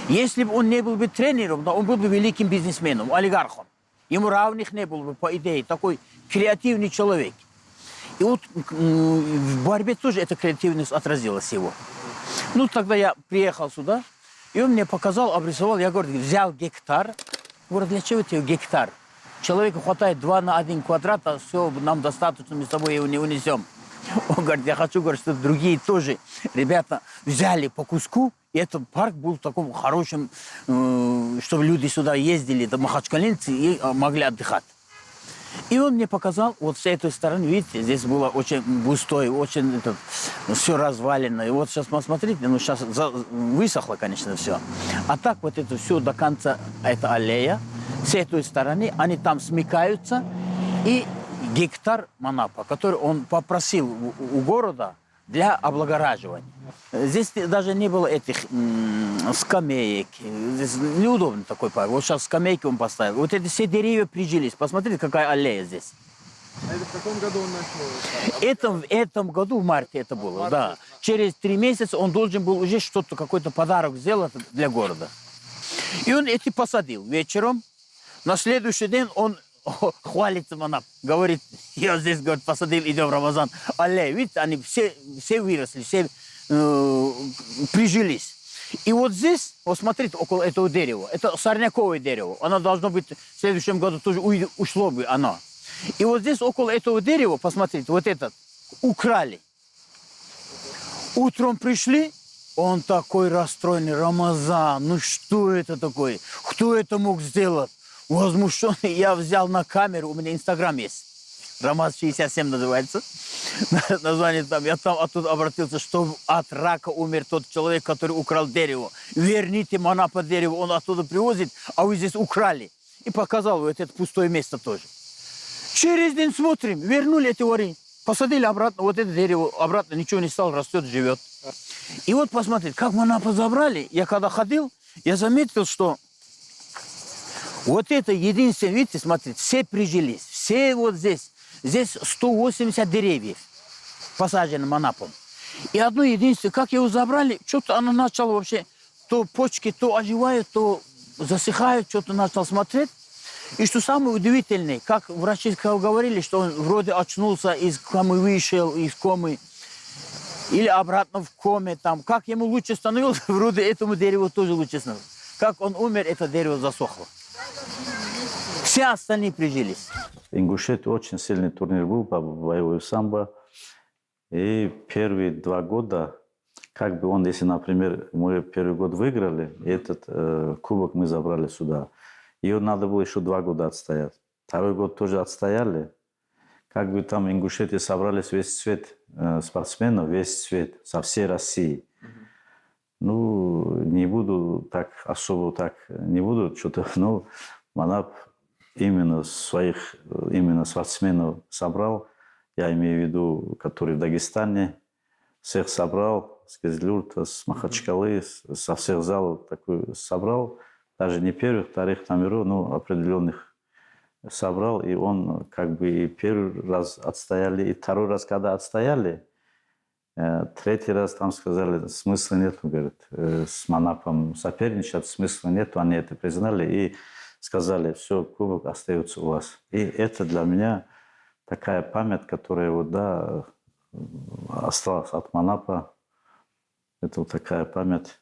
Если бы он не был бы тренером, то он был бы великим бизнесменом, олигархом. Ему равных не было бы, по идее, такой креативный человек. И вот в борьбе тоже эта креативность отразилась его. Ну, тогда я приехал сюда, и он мне показал, обрисовал, я, говорю, взял гектар. Говорю, для чего тебе гектар? Человеку хватает 2 на 1 квадрат, а все, нам достаточно, мы с тобой его не унесем. Он говорит, я хочу, говорит, чтобы другие тоже ребята взяли по куску, и этот парк был в таком хорошем, чтобы люди сюда ездили, до махачкалинцы, и могли отдыхать. И он мне показал, вот с этой стороны, видите, здесь было очень густой, очень все развалено. И вот сейчас посмотрите, ну сейчас высохло, конечно, все. А так вот это все до конца, это аллея. С этой стороны они там смыкаются. И гектар Манапа, который он попросил у города для облагораживания. Здесь даже не было этих скамеек. Здесь неудобно такой парк. Вот сейчас скамейки он поставил. Вот эти все деревья прижились. Посмотрите, какая аллея здесь. А это в каком году он начал? В этом году, в марте это было, да. Через 3 месяца он должен был уже что-то, какой-то подарок сделать для города. И он эти посадил вечером. На следующий день он хвалится Манап. Говорит, я здесь, говорит, посадил, идем в Рамазан. Аллея, видите, они все выросли, все прижились. И вот здесь, вот смотрите, около этого дерева, это сорняковое дерево. Оно должно быть в следующем году тоже ушло бы оно. И вот здесь, около этого дерева, посмотрите, вот этот, украли. Утром пришли, он такой расстроенный, Рамазан, ну что это такое? Кто это мог сделать? Возмущенный, я взял на камеру, у меня Инстаграм есть. Рамаз 67 называется. Название там. Я там оттуда обратился, что от рака умер тот человек, который украл дерево. Верните Манапа дерево, он оттуда привозит, а вы здесь украли. И показал вот это пустое место тоже. Через день смотрим, вернули эти вори. Посадили обратно, вот это дерево обратно, ничего не стало, растет, живет. И вот посмотрите, как Манапа забрали. Я когда ходил, я заметил, что вот это единственное, видите, смотрите, все прижились, все вот здесь. Здесь 180 деревьев посажено Манапом. И одно единственное, как его забрали, что-то оно начало вообще, то почки то оживают, то засыхают, что-то начал смотреть. И что самое удивительное, как врачи говорили, что он вроде очнулся из комы, вышел из комы, или обратно в коме там. Как ему лучше становилось, вроде этому дереву тоже лучше становилось. Как он умер, это дерево засохло. Все остальные прижились. Ингушетия очень сильный турнир был по боевой самбо. И первые 2 года, как бы он, если, например, мы первый год выиграли, этот кубок мы забрали сюда. Ее надо было еще 2 года отстоять. Второй год тоже отстояли. Как бы там Ингушетии собрались весь цвет спортсменов, весь цвет со всей России. Ну, не буду так, особо так, не буду что-то, ну, Манап именно спортсменов собрал, я имею в виду, которые в Дагестане, всех собрал, с Кизилюрта, с Махачкалы, со всех залов такой собрал, даже не первых, вторых номеров, но определенных собрал, и он как бы и первый раз отстояли, и второй раз, когда отстояли, третий раз там сказали, смысла нет, говорит, с Манапом соперничать, смысла нет, они это признали и сказали, все, кубок остается у вас. И это для меня такая память, которая вот, да, осталась от Манапа. Это вот такая память.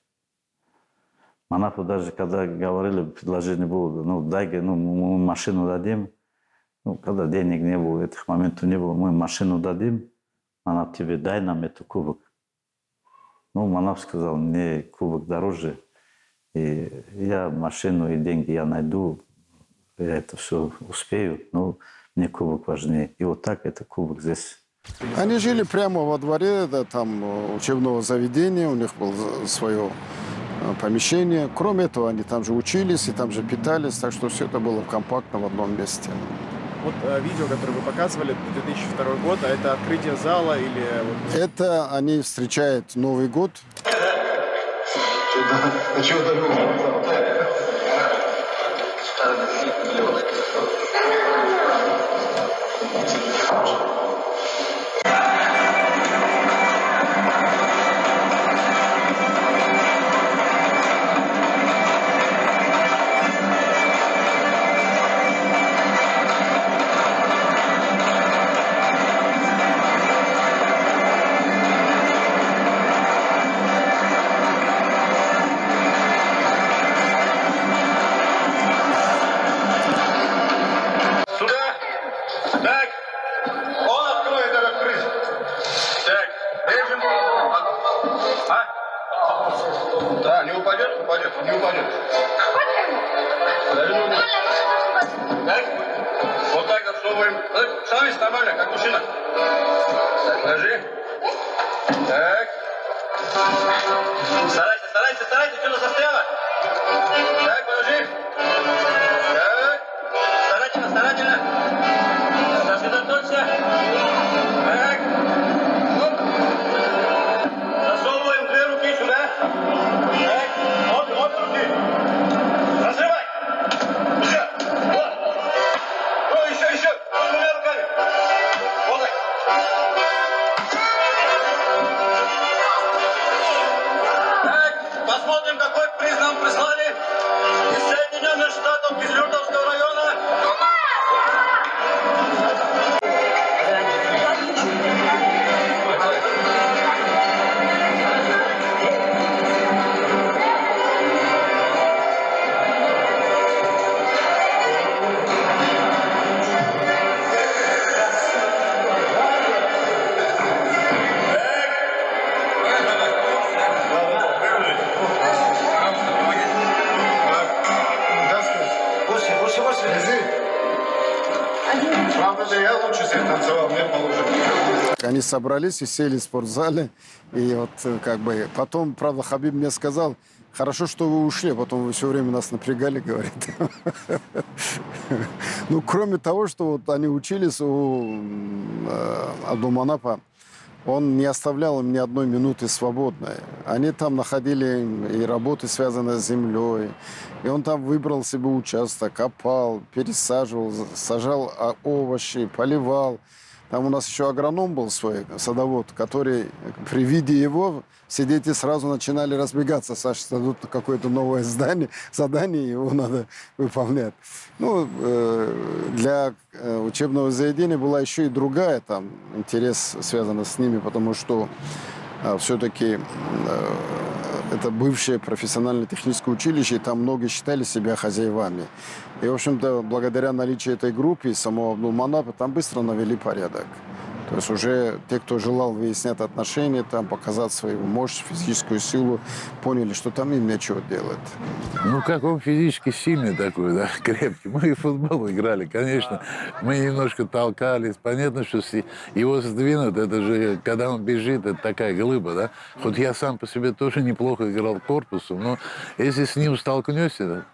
Манапу даже, когда говорили, предложение было, ну, дай, ну, мы машину дадим. Ну, когда денег не было, этих моментов не было, мы машину дадим. Манап, тебе дай нам эту кубок. Ну, Манап сказал, мне кубок дороже. И я машину и деньги я найду. Я это все успею, но мне кубок важнее. И вот так это кубок здесь. Они жили прямо во дворе, да, там учебного заведения, у них было свое помещение. Кроме этого, они там же учились и там же питались, так что все это было компактно в одном месте. Вот видео, которое вы показывали, 2002 год, а это открытие зала или... Это они встречают Новый год. Да, не упадет, упадет, не упадет. Так, вот так засовываем. Становись нормально, как мужчина. Так, ложи. Так. Старайся, что-то застряло. Так, положи. Так, старательно. Сосредоточься. Так. Оп. Засовываем две руки сюда. Так, вот руки. Разрывай. Еще. Вот. Ну, еще. Двумя руками. Вот так. Так, посмотрим, какой приз нам прислали из Соединенных Штатов Кизилюртовского района. Правда, я лучше всех танцевал, мне положено. Они собрались и сели в спортзале. И вот как бы потом, правда, Хабиб мне сказал, хорошо, что вы ушли, потом вы все время нас напрягали, говорит. Ну, кроме того, что вот они учились у Абдулманапа, он не оставлял им ни одной минуты свободной. Они там находили и работы, связанные с землей. И он там выбрал себе участок, копал, пересаживал, сажал овощи, поливал. Там у нас еще агроном был свой, садовод, который при виде его все дети сразу начинали разбегаться. Саша, тут какое-то новое задание, его надо выполнять. Ну, для учебного заведения была еще и другая там интерес, связанный с ними, потому что все-таки это бывшее профессионально-техническое училище, и там многие считали себя хозяевами. И, в общем-то, благодаря наличию этой группы и самого Абдулманапа там быстро навели порядок. То есть уже те, кто желал выяснять отношения, там, показать свою мощь, физическую силу, поняли, что там им нечего делать. Ну, как он физически сильный такой, да, крепкий. Мы и в футбол играли, конечно. Мы немножко толкались. Понятно, что его сдвинут, это же, когда он бежит, это такая глыба, да. Хоть я сам по себе тоже неплохо играл корпусом, но если с ним столкнешься,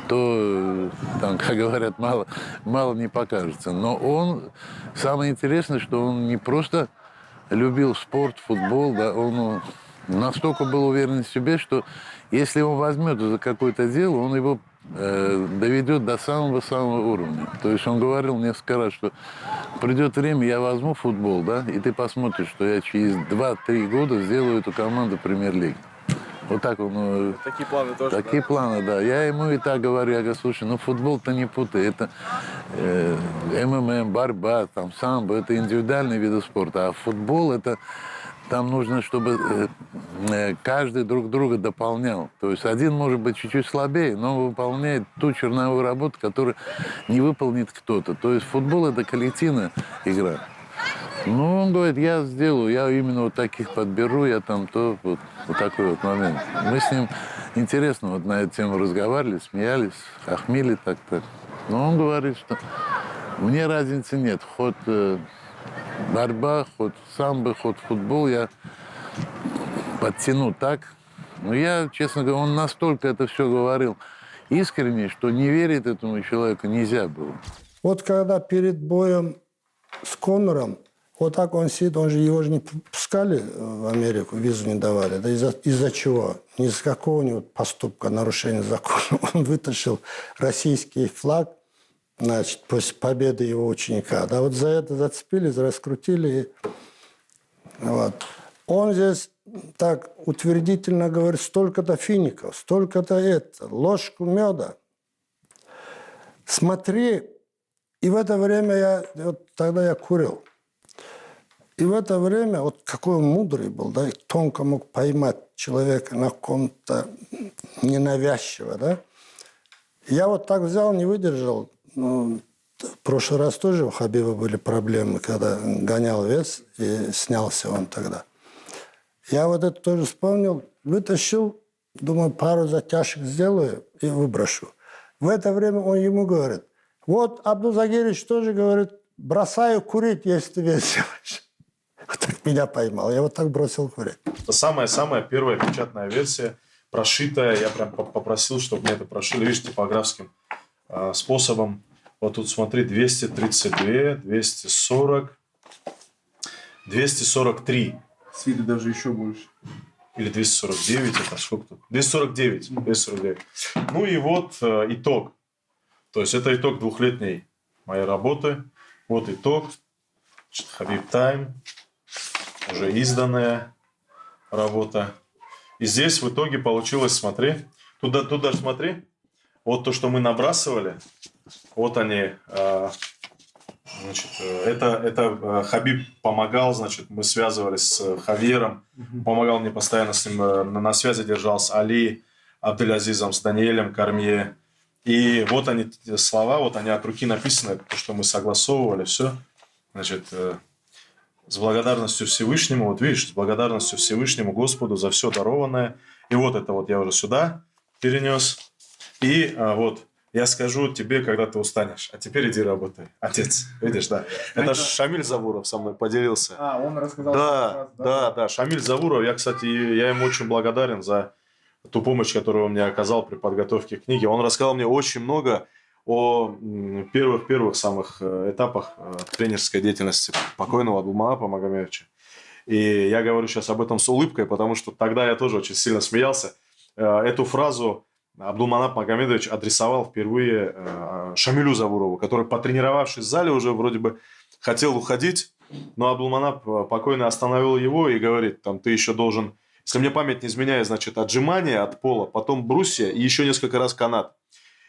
то, там, как говорят, мало не покажется. Но он, самое интересное, что он не просто любил спорт, футбол, да, он настолько был уверен в себе, что если он возьмет за какое-то дело, он его доведет до самого-самого уровня. То есть он говорил несколько раз, что придет время, я возьму футбол, да, и ты посмотришь, что я через 2-3 года сделаю эту команду премьер-лиги. Вот так он... Такие планы тоже, Такие планы, да. Я ему и так говорю, я говорю, слушай, ну футбол-то не путай, это МММ, борьба, там, самбо, это индивидуальные виды спорта, а футбол это... Там нужно, чтобы каждый друг друга дополнял. То есть один может быть чуть-чуть слабее, но выполняет ту черновую работу, которую не выполнит кто-то. То есть футбол – это коллективная игра. Ну, он говорит, я сделаю, я именно вот таких подберу, я там то, вот такой вот момент. Мы с ним интересно вот на эту тему разговаривали, смеялись, хохмили так-то. Но он говорит, что мне разницы нет, хоть борьба, хоть самбо, хоть футбол, я подтяну так. Но я, честно говоря, он настолько это все говорил искренне, что не верить этому человеку нельзя было. Вот когда перед боем с Конором, вот так он сидит, его же не пускали в Америку, визу не давали. Да из-за чего? Не из-за какого-нибудь поступка, нарушения закона. Он вытащил российский флаг, значит, после победы его ученика. Да, вот за это зацепили, раскрутили. Вот. Он здесь так утвердительно говорит, столько-то фиников, столько-то ложку меда. Смотри, и в это время тогда я курил. И в это время, вот какой он мудрый был, да, и тонко мог поймать человека на каком-то ненавязчиво, да. Я вот так взял, не выдержал. Ну, в прошлый раз тоже у Хабиба были проблемы, когда гонял вес, и снялся он тогда. Я вот это тоже вспомнил, вытащил, думаю, пару затяжек сделаю и выброшу. В это время он ему говорит, вот Абдузагирович тоже говорит, бросаю курить, если ты вес делаешь. Вот так меня поймал, я вот так бросил курить. Это самая первая печатная версия, прошитая. Я прям попросил, чтобы мне это прошили, видишь, типографским способом. Вот тут смотри, 232, 240, 243. С виду даже еще больше. Или 249, это сколько тут? 249. Ну и вот итог. То есть это итог двухлетней моей работы. Вот итог. Хабиб Тайм. Уже изданная работа. И здесь в итоге получилось, смотри. Тут даже смотри. Вот то, что мы набрасывали. Вот они. Значит, это Хабиб помогал, значит, мы связывались с Хавьером, помогал мне постоянно с ним на связи держался, Али, Абдель-Азизом, с Даниэлем Кормье. И вот они слова, вот они от руки написаны, то, что мы согласовывали, все. Значит, с благодарностью Всевышнему, вот видишь, с благодарностью Всевышнему Господу за все дарованное. И вот это вот я уже сюда перенес. И вот я скажу тебе, когда ты устанешь. А теперь иди работай. Отец, видишь, да. Это Шамиль Завуров со мной поделился. Он рассказал. Да. Шамиль Завуров, я, кстати, я ему очень благодарен за ту помощь, которую он мне оказал при подготовке к книге. Он рассказал мне очень много о первых самых этапах тренерской деятельности покойного Абдулманапа Магомедовича. И я говорю сейчас об этом с улыбкой, потому что тогда я тоже очень сильно смеялся. Эту фразу Абдулманап Магомедович адресовал впервые Шамилю Завурову, который, потренировавшись в зале, уже вроде бы хотел уходить, но Абдулманап покойно остановил его и говорит, там, ты еще должен, если мне память не изменяет, значит, отжимание от пола, потом брусья и еще несколько раз канат.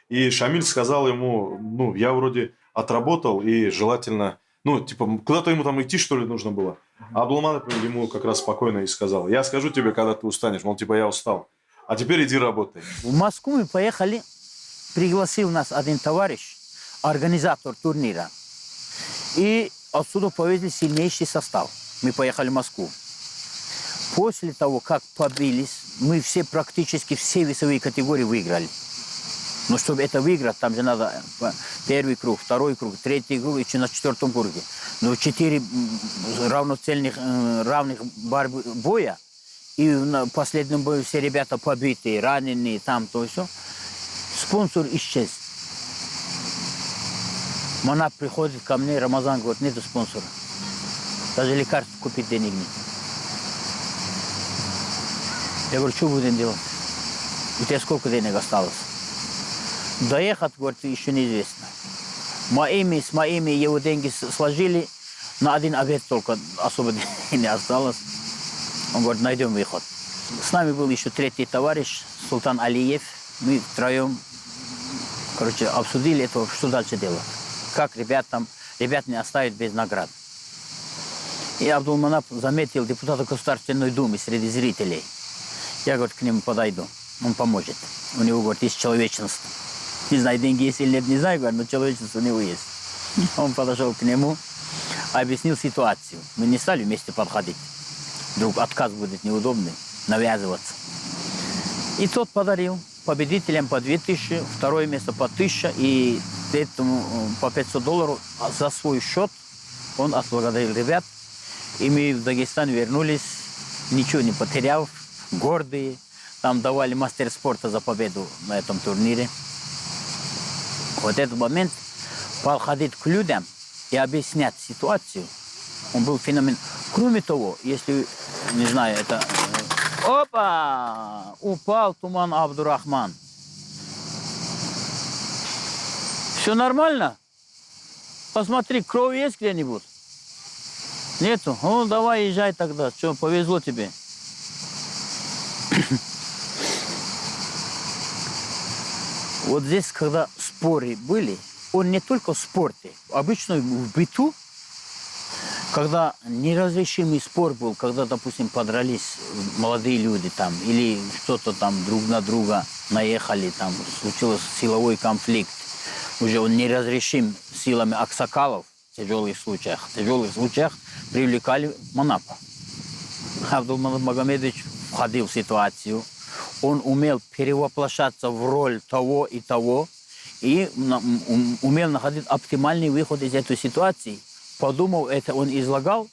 И Шамиль сказал ему, ну, я вроде отработал и желательно, ну, типа, куда-то ему там идти, что ли, нужно было. А Абдулманап ему как раз спокойно и сказал, я скажу тебе, когда ты устанешь, мол, типа, я устал. А теперь иди работай. В Москву мы поехали, пригласил нас один товарищ, организатор турнира. И отсюда повезли сильнейший состав. Мы поехали в Москву. После того, как побились, мы все, практически все весовые категории выиграли. Но чтобы это выиграть, там же надо первый круг, второй круг, третий круг, еще на четвертом круге. Но 4 равных боя, и на последнем бою все ребята побитые, раненые, там, то и все. Спонсор исчез. Манап приходит ко мне, Рамазан говорит, нету спонсора. Даже лекарства купить денег нет. Я говорю, что будем делать? У тебя сколько денег осталось? Доехать, говорит, еще неизвестно. С моими его деньги сложили, на один обед только особо не осталось. Он говорит, найдем выход. С нами был еще третий товарищ, Султан Алиев. Мы втроем, обсудили это, что дальше делать. Как ребят не оставить без наград. И Абдулманап заметил депутата Государственной Думы среди зрителей. Я, говорит, к нему подойду, он поможет. У него, говорит, есть человечность. Не знаю, деньги есть или нет, не знаю, говорит, но человечность у него есть. Он подошел к нему, объяснил ситуацию. Мы не стали вместе подходить. Вдруг отказ будет неудобный, навязываться. И тот подарил победителям по 2000, второе место по 1000 и этому по $500 за свой счет. Он отблагодарил ребят. И мы в Дагестан вернулись, ничего не потеряв, гордые. Там давали мастер спорта за победу на этом турнире. Вот этот момент подходить к людям и объяснять ситуацию, он был феномен. Кроме того, если, не знаю, это... Опа! Упал Туман Абдурахман. Все нормально? Посмотри, кровь есть где-нибудь? Нету? Ну, давай езжай тогда. Что, повезло тебе. Вот здесь, когда споры были, он не только в спорте, обычно в быту, когда неразрешимый спор был, когда, допустим, подрались молодые люди там, или что-то там друг на друга наехали, там случился силовой конфликт, уже он неразрешим силами аксакалов в тяжелых случаях. В тяжелых случаях привлекали Манапа. Абдулманап Магомедович входил в ситуацию, он умел перевоплощаться в роль того и того, и умел находить оптимальный выход из этой ситуации. Подумав, это он излагал.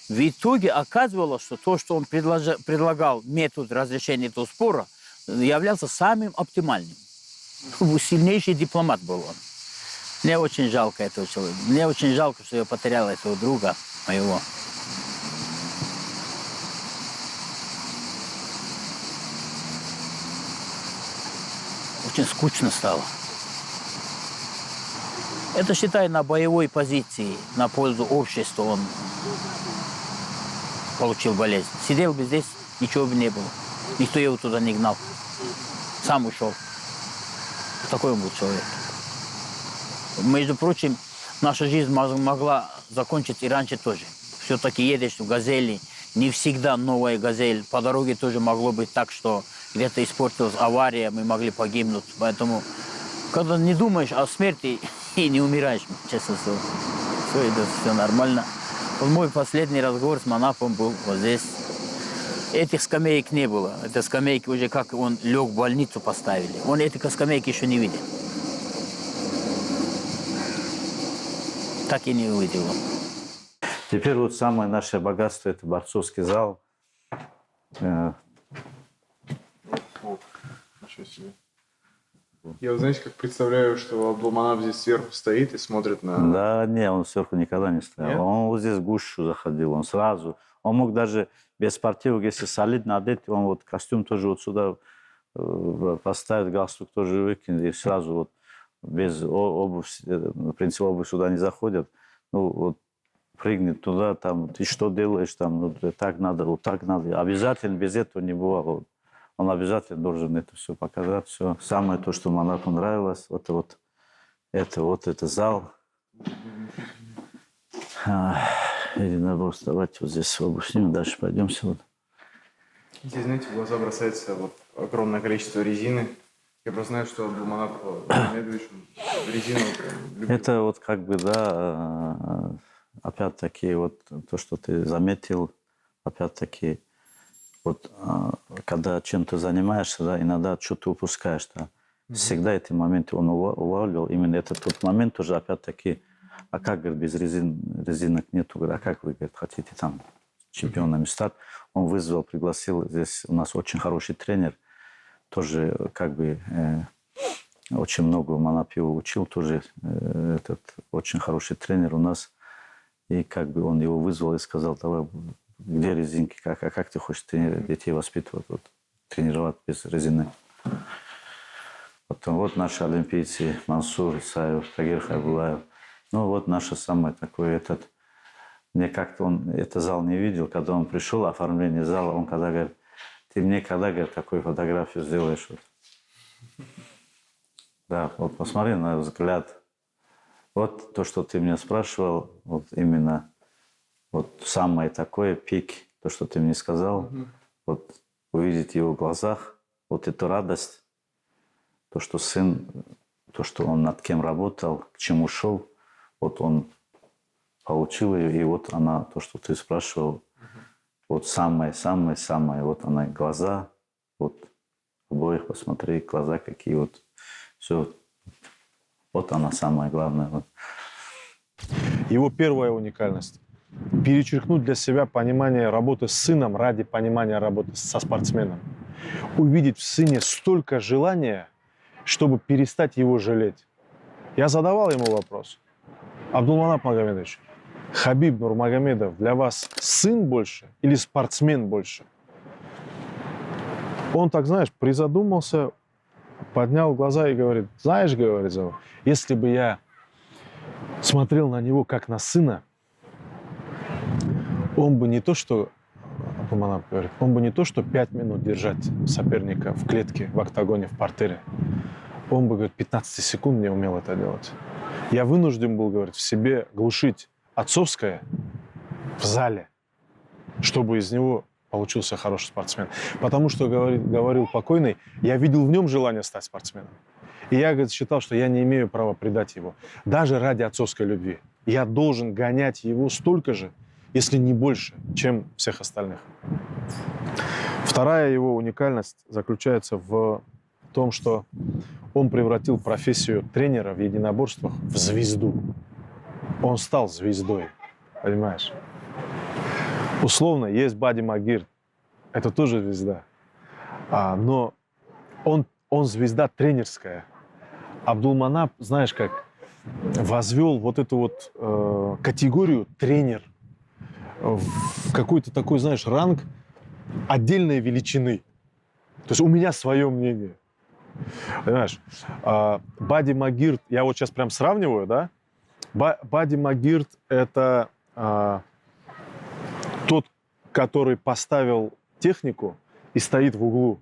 В итоге оказывалось, что то, что он предлагал, метод разрешения этого спора, являлся самым оптимальным. Сильнейший дипломат был он. Мне очень жалко этого человека. Мне очень жалко, что я потерял этого друга моего. Очень скучно стало. Это, считай, на боевой позиции, на пользу общества он получил болезнь. Сидел бы здесь, ничего бы не было. Никто его туда не гнал. Сам ушел. Такой он был человек. Между прочим, наша жизнь могла закончиться и раньше тоже. Все-таки едешь в «Газели», не всегда новая «Газель». По дороге тоже могло быть так, что где-то испортилась авария, мы могли погибнуть. Поэтому, когда не думаешь о смерти и не умираешь, честно слово, все нормально. Вот мой последний разговор с Манапом был вот здесь. Этих скамеек не было. Это скамейки уже как он лег в больницу поставили. Он эти скамейки еще не видел. Так и не увидел. Теперь вот самое наше богатство – это борцовский зал. Ничего себе. Я, знаете, как представляю, что Абдулманап здесь сверху стоит и смотрит на... Да, не, он сверху никогда не стоял. Нет? Он вот здесь в гущу заходил, он сразу. Он мог даже без спортивок, если солидно одеть, он вот костюм тоже вот сюда поставит, галстук тоже выкинет, и сразу вот без обуви, в принципе, обувь сюда не заходит. Ну, вот прыгнет туда, там, ты что делаешь, там, ну, так надо, вот так надо. Обязательно без этого не бывало. Он обязательно должен это все показать, все. Самое то, что Манапу нравилось, это зал. И надо было вставать вот здесь в обувь снимем, дальше пойдемся. Вот. Здесь, знаете, в глаза бросается вот огромное количество резины. Я просто знаю, что Абдулманап Магомедович резину прям любит. Это вот как бы, да, опять-таки, вот то, что ты заметил, опять-таки, вот когда чем-то занимаешься, да, иногда что-то упускаешь, да. Всегда эти моменты он улавливал. Именно это тот момент тоже, опять-таки, а как, говорит, без резинок нету, говорит, а как вы, говорит, хотите там чемпионами стать? Он вызвал, пригласил, здесь у нас очень хороший тренер, тоже как бы очень много в Манапе учил, тоже этот очень хороший тренер у нас. И как бы он его вызвал и сказал, давай, где резинки, как ты хочешь детей воспитывать, вот, тренировать без резинок? Потом вот наши олимпийцы, Мансур, Исаев, Тагир Хайбулаев. Ну вот наше самое такое, этот... Мне как-то он этот зал не видел, когда он пришел, оформление зала, он когда говорит, ты мне когда, говорит, такую фотографию сделаешь? Вот. Да, вот посмотри на взгляд. Вот то, что ты меня спрашивал, вот именно вот самое такое, пик, то, что ты мне сказал, вот увидеть в его глазах, вот эту радость, то, что сын, то, что он над кем работал, к чему шел, вот он получил ее, и вот она, то, что ты спрашивал, вот самое-самое-самое, вот она, глаза, вот обоих посмотри, глаза какие, вот все, вот она самое главное. Вот. Его первая уникальность – перечеркнуть для себя понимание работы с сыном ради понимания работы со спортсменом. Увидеть в сыне столько желания, чтобы перестать его жалеть. Я задавал ему вопрос. Абдулманап Магомедович, Хабиб Нурмагомедов для вас сын больше или спортсмен больше? Он так, знаешь, призадумался, поднял глаза и говорит, знаешь, говорит, если бы я смотрел на него как на сына, он бы не то, что, говорит, он бы не то, что 5 минут держать соперника в клетке, в октагоне, в партере, он бы, говорит, 15 секунд не умел это делать. Я вынужден был, говорит, в себе глушить отцовское в зале, чтобы из него получился хороший спортсмен. Потому что, говорил покойный, я видел в нем желание стать спортсменом. И я, говорит, считал, что я не имею права предать его. Даже ради отцовской любви. Я должен гонять его столько же, если не больше, чем всех остальных. Вторая его уникальность заключается в том, что он превратил профессию тренера в единоборствах в звезду. Он стал звездой, понимаешь? Условно, есть Бади Магирд, это тоже звезда, но он звезда тренерская. Абдулманап, знаешь как, возвел вот эту вот категорию тренер в какой-то такой, знаешь, ранг отдельной величины. То есть у меня свое мнение. Понимаешь? Бади Магирд, я вот сейчас прям сравниваю, да? Бади Магирд – это тот, который поставил технику и стоит в углу.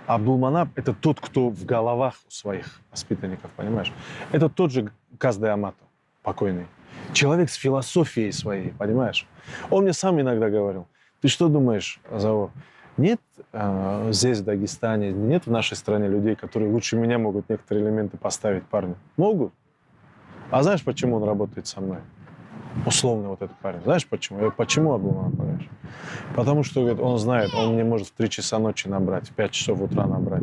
Абдулманап – это тот, кто в головах у своих воспитанников, понимаешь? Это тот же Казде Амато, покойный. Человек с философией своей, понимаешь? Он мне сам иногда говорил, ты что думаешь, Завор, нет здесь, в Дагестане, нет в нашей стране людей, которые лучше меня могут некоторые элементы поставить парню? Могут. А знаешь, почему он работает со мной? Условно вот этот парень. Знаешь почему? Я говорю, почему Абдулманап, понимаешь? Потому что, говорит, он знает, он мне может в 3 часа ночи набрать, в 5 часов утра набрать.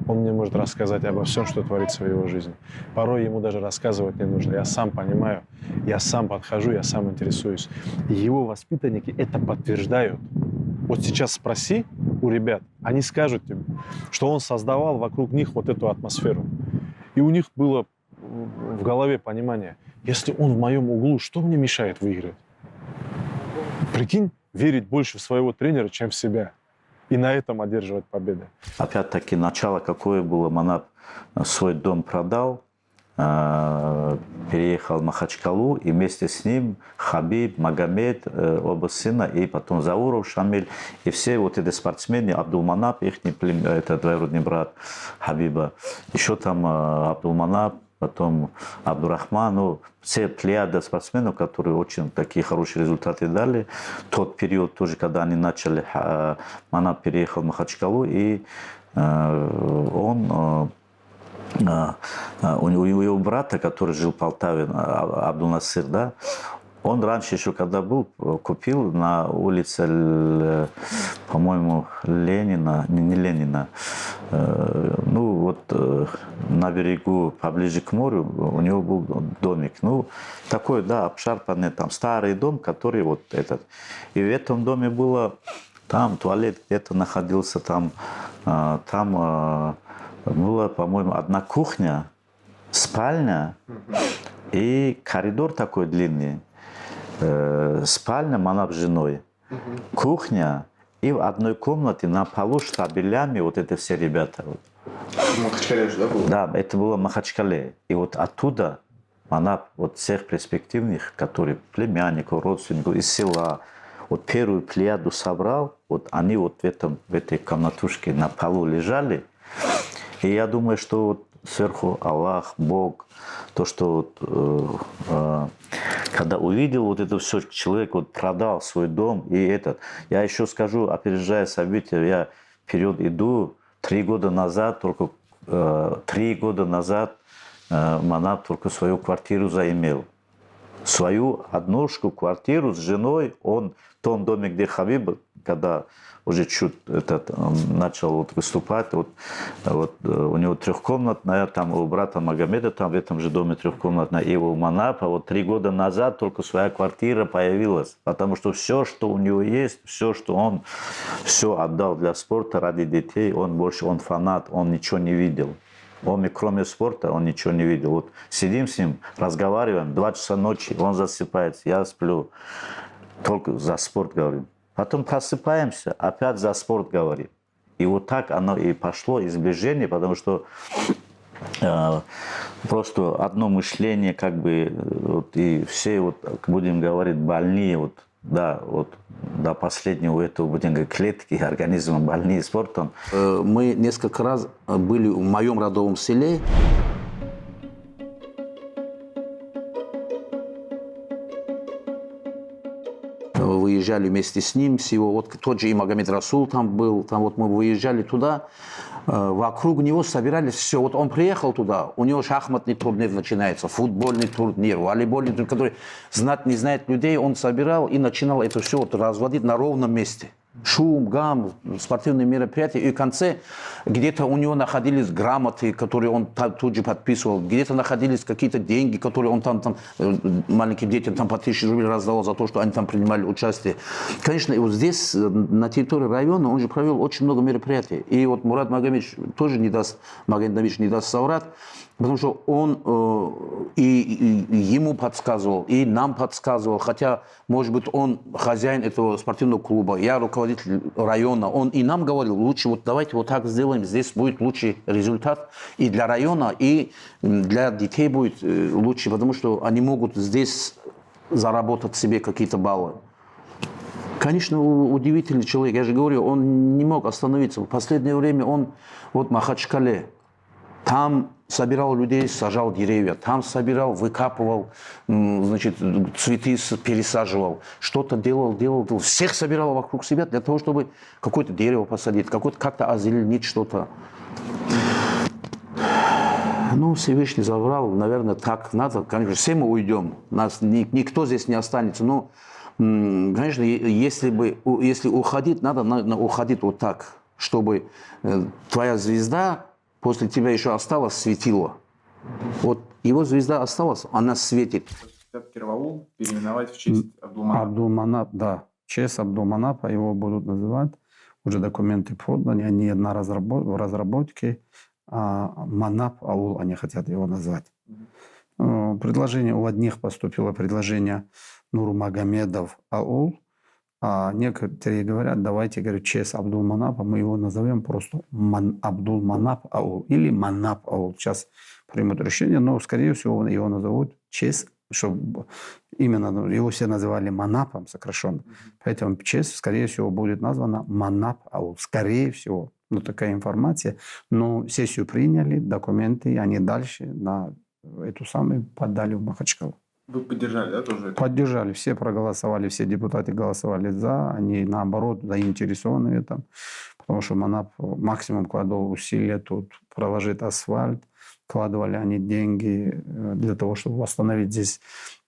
Он мне может рассказать обо всем, что творится в его жизни. Порой ему даже рассказывать не нужно. Я сам понимаю, я сам подхожу, я сам интересуюсь. И его воспитанники это подтверждают. Вот сейчас спроси у ребят, они скажут тебе, что он создавал вокруг них вот эту атмосферу. И у них было в голове понимание, если он в моем углу, что мне мешает выиграть? Прикинь, верить больше в своего тренера, чем в себя. И на этом одерживать победы. Опять-таки, начало какое было, Манап свой дом продал, переехал в Махачкалу, и вместе с ним Хабиб, Магомед, оба сына, и потом Зауров, Шамиль, и все вот эти спортсмены, Абдулманап, их это двоюродный брат Хабиба, еще там Абдулманап, потом Абдурахман, ну, все плеяда спортсменов, которые очень такие хорошие результаты дали. Тот период тоже, когда они начали, Манап переехал в Махачкалу, и он, у его брата, который жил в Полтаве, Абдул-Насыр, да, Он раньше еще, когда был, купил на улице, по-моему, Ленина, не Ленина, ну вот на берегу, поближе к морю, у него был домик. Ну, такой, да, обшарпанный, там, старый дом, который вот этот. И в этом доме было, там туалет где-то находился, там была, по-моему, одна кухня, спальня и коридор такой длинный. Спальня Манап с женой, кухня, и в одной комнате на полу штабелями вот это все ребята. В Махачкале же, да, было? Да, это было в Махачкале. И вот оттуда Манап, вот всех перспективных, которые племянников, родственников из села, вот первую плеяду собрал, вот они вот в этой комнатушке на полу лежали. И я думаю, что вот сверху Аллах, Бог, то, что вот, когда увидел вот это все, человек вот продал свой дом и этот. Я еще скажу, опережая события, я вперед иду, 3 года назад, только 3 года назад Манап только свою квартиру заимел. Свою однушку, квартиру с женой, он в том доме, где Хабиб, когда уже чуть начал вот выступать, вот у него трехкомнатная, там у брата Магомеда, там в этом же доме трехкомнатная, и у Манапа вот 3 года назад только своя квартира появилась, потому что все, что у него есть, все, что он все отдал для спорта ради детей, он фанат, он ничего не видел. Он, кроме спорта, он ничего не видел. Вот сидим с ним, разговариваем, 2 часа ночи, он засыпает, я сплю, только за спорт говорим. Потом просыпаемся, опять за спорт говорим. И вот так оно и пошло, и сближение, потому что просто одно мышление, как бы, вот, и все, вот, будем говорить, больные, вот, да, вот до последнего этого, будем говорить, клетки организма больные спортом. Мы несколько раз были в моем родовом селе. Выезжали вместе с ним, вот тот же и Магомед Расул там был, там вот мы выезжали туда, вокруг него собирались все. Вот он приехал туда, у него шахматный турнир начинается, футбольный турнир, волейбольный турнир, который не знает людей, он собирал и начинал это все вот разводить на ровном месте. Шум, гам, спортивные мероприятия. И в конце где-то у него находились грамоты, которые он тут же подписывал. Где-то находились какие-то деньги, которые он там маленьким детям там по 1000 рублей раздавал за то, что они там принимали участие. Конечно, и вот здесь, на территории района, он же провел очень много мероприятий. И вот Мурат Магомедович тоже не даст соврать. Потому что он и ему подсказывал, и нам подсказывал. Хотя, может быть, он хозяин этого спортивного клуба, я руководитель района. Он и нам говорил, лучше вот давайте вот так сделаем, здесь будет лучший результат и для района, и для детей будет лучше, потому что они могут здесь заработать себе какие-то баллы. Конечно, удивительный человек. Я же говорю, он не мог остановиться. В последнее время он вот в Махачкале, там собирал людей, сажал деревья, там собирал, выкапывал, значит, цветы пересаживал, что-то делал. Всех собирал вокруг себя для того, чтобы какое-то дерево посадить, как-то озеленить что-то. Ну, Всевышний забрал, наверное, так надо. Конечно, все мы уйдем, нас никто здесь не останется. Но, конечно, если уходить, надо уходить вот так, чтобы твоя звезда после тебя еще осталось светило. Вот его звезда осталась, она светит. Первоул переименовать в честь Абдулманапа. Абдулманап, да. В честь Абдулманапа его будут называть. Уже документы поданы, они в разработке. Манап Аул они хотят его назвать. Предложение у одних поступило предложение Нурмагомедов Аул. А некоторые говорят, давайте, говорят, честь Абдулманапа, мы его назовем просто Абдулманап Аул или Манап Аул. Сейчас примут решение, но, скорее всего, его назовут честь, чтобы именно его все называли Манапом сокращенно. Поэтому честь, скорее всего, будет названа Манап Аул. Скорее всего. Ну, такая информация. Но сессию приняли, документы, они дальше на эту самую подали в Махачкалу. Вы поддержали, да, тоже это? Поддержали, все проголосовали, все депутаты голосовали за, они, наоборот, заинтересованы в этом, потому что Манап максимум кладал усилия тут проложить асфальт, вкладывали они деньги для того, чтобы восстановить здесь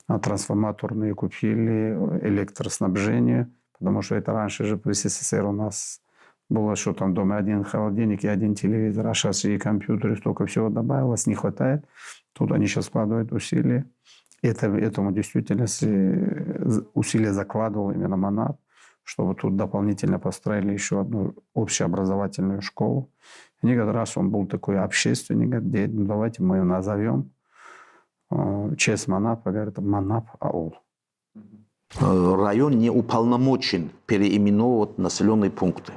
трансформаторные купили, электроснабжение, потому что это раньше же при СССР у нас было, что там дома один холодильник и один телевизор, а сейчас и компьютеры, столько всего добавилось, не хватает. Тут они сейчас вкладывают усилия. Этому действительно усилия закладывал именно МАНАП, чтобы тут дополнительно построили еще одну общеобразовательную школу. Они говорят, раз он был такой общественник, говорят, давайте мы его назовем честь МАНАПа, говорят, МАНАП АУЛ. Район не уполномочен переименовывать населенные пункты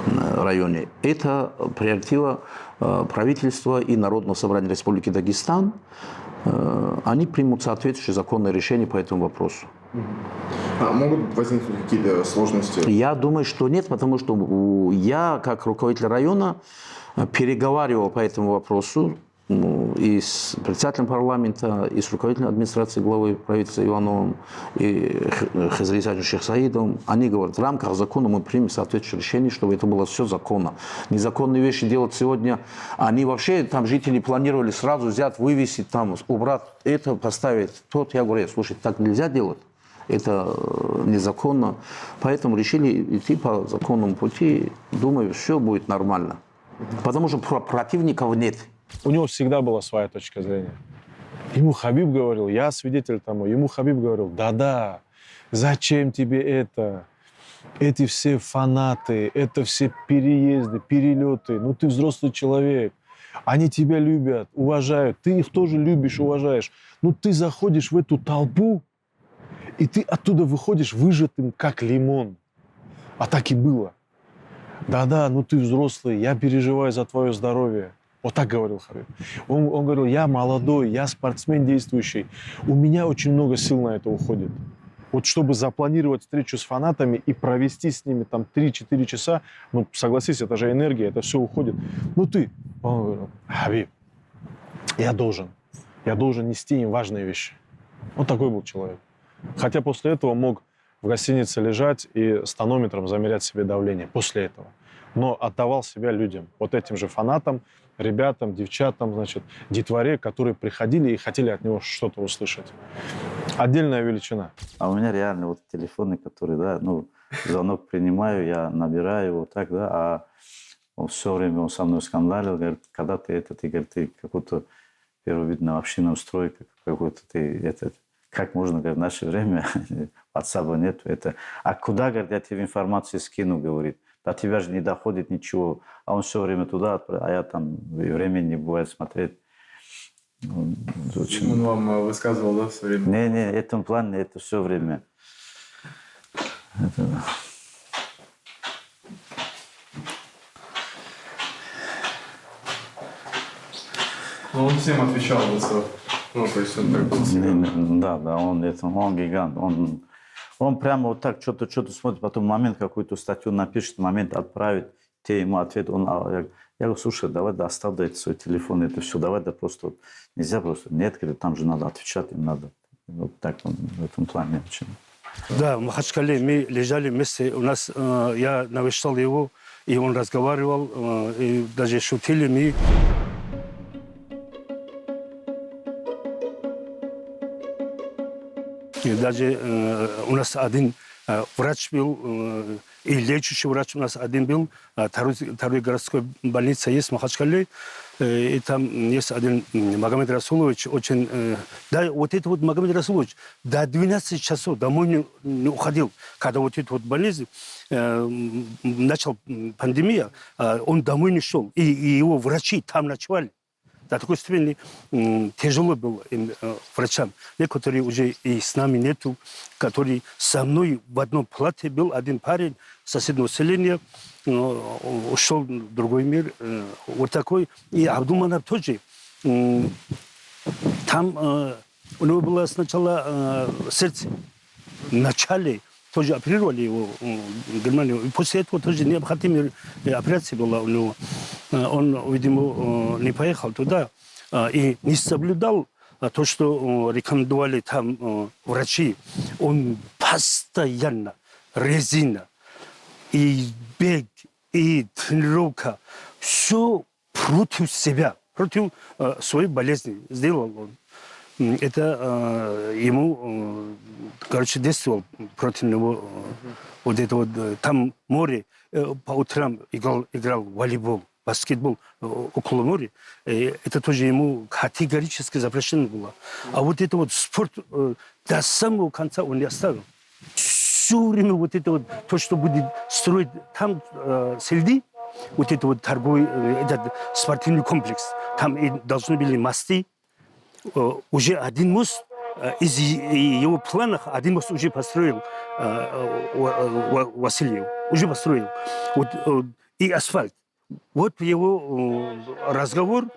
в районе. Это прерогатива правительства и Народного собрания Республики Дагестан. Они примут соответствующее законное решение по этому вопросу. А могут возникнуть какие-то сложности? Я думаю, что нет, потому что я, как руководитель района, переговаривал по этому вопросу и с председателем парламента, и с руководителем администрации главы правительства Ивановым, и Хазрисаджем Шехсаидовым. Они говорят, в рамках закона мы примем соответствующее решение, чтобы это было все законно. Незаконные вещи делать сегодня, они вообще, там жители планировали сразу взять, вывесить, там, убрать это, поставить тот. Я говорю, слушай, так нельзя делать. Это незаконно. Поэтому решили идти по законному пути. Думаю, все будет нормально. Потому что противников нет. У него всегда была своя точка зрения. Ему Хабиб говорил, я свидетель тому, ему Хабиб говорил, да-да, зачем тебе это? Эти все фанаты, это все переезды, перелеты. Ну ты взрослый человек. Они тебя любят, уважают. Ты их тоже любишь, уважаешь. Ну ты заходишь в эту толпу, и ты оттуда выходишь выжатым, как лимон. А так и было. Да-да, ну ты взрослый, я переживаю за твое здоровье. Вот так говорил Хабиб. Он говорил, я молодой, я спортсмен действующий. У меня очень много сил на это уходит. Вот чтобы запланировать встречу с фанатами и провести с ними там 3-4 часа, ну согласись, это же энергия, это все уходит. Ну ты, он говорил, Хабиб, я должен нести им важные вещи. Вот такой был человек. Хотя после этого мог в гостинице лежать и с тонометром замерять себе давление. После этого. Но отдавал себя людям. Вот этим же фанатам, ребятам, девчатам, значит, детворе, которые приходили и хотели от него что-то услышать. Отдельная величина. А у меня реально вот телефоны, которые, да, ну, звонок принимаю, я набираю его так, да, а он все время он со мной скандалил, говорит, когда ты говорит, ты какой-то первобытный общинный строй, какой-то ты, как можно, говорит, в наше время, WhatsApp нет, это. А куда, говорит, я тебе информацию скину, говорит. До тебя же не доходит ничего. А он все время туда, а я там времени не бывает смотреть. Очень... Он вам высказывал, да, все время? Не, в этом плане это все время. Ну, он всем отвечал в WhatsApp. Ну, то есть он так был. Да, он гигант. Он прямо вот так что-то смотрит, потом момент какую-то статью напишет, момент отправит, те ему ответ. Я говорю, слушай, давай оставь свой телефон, это все, давай просто вот, нельзя просто. Нет, говорит, там же надо отвечать, им надо. Вот так он в этом плане очень. Да, в Махачкале мы лежали вместе, у нас, я навещал его, и он разговаривал, и даже шутили мы. И даже у нас один врач был, и лечащий врач у нас один был, второй городской больница есть в Махачкале, и там есть один Магомед Расулович, очень... Да, вот этот вот Магомед Расулович до 12 часов домой не уходил. Когда вот эта вот болезнь, начал пандемия, он домой не шел, и его врачи там ночевали. До такой степени тяжело было врачам. Некоторые уже и с нами нету, который со мной в одном палате был один парень соседнего селения, ушел в другой мир, вот такой. И Абдуманап тоже. Там у него было сначала сердце в начале, тоже оперировали его в Германию. И после этого тоже необходимая операция была у него. Он, видимо, не поехал туда и не соблюдал то, что рекомендовали там врачи. Он постоянно резина и бег, и тренировка. Все против себя, против своей болезни сделал он. это ему, короче, действовал против него. Вот это вот, там море, по утрам играл волейбол, баскетбол около моря. Это тоже ему категорически запрещено было. А вот это вот спорт до самого конца он не оставил. Все время вот это вот, то, что будет строить там среди, вот это вот торговый, этот спортивный комплекс, там и должны были мосты. Уже один мост, из его планов один мост уже построил Васильев, уже построил. Вот, и асфальт. Вот его разговор,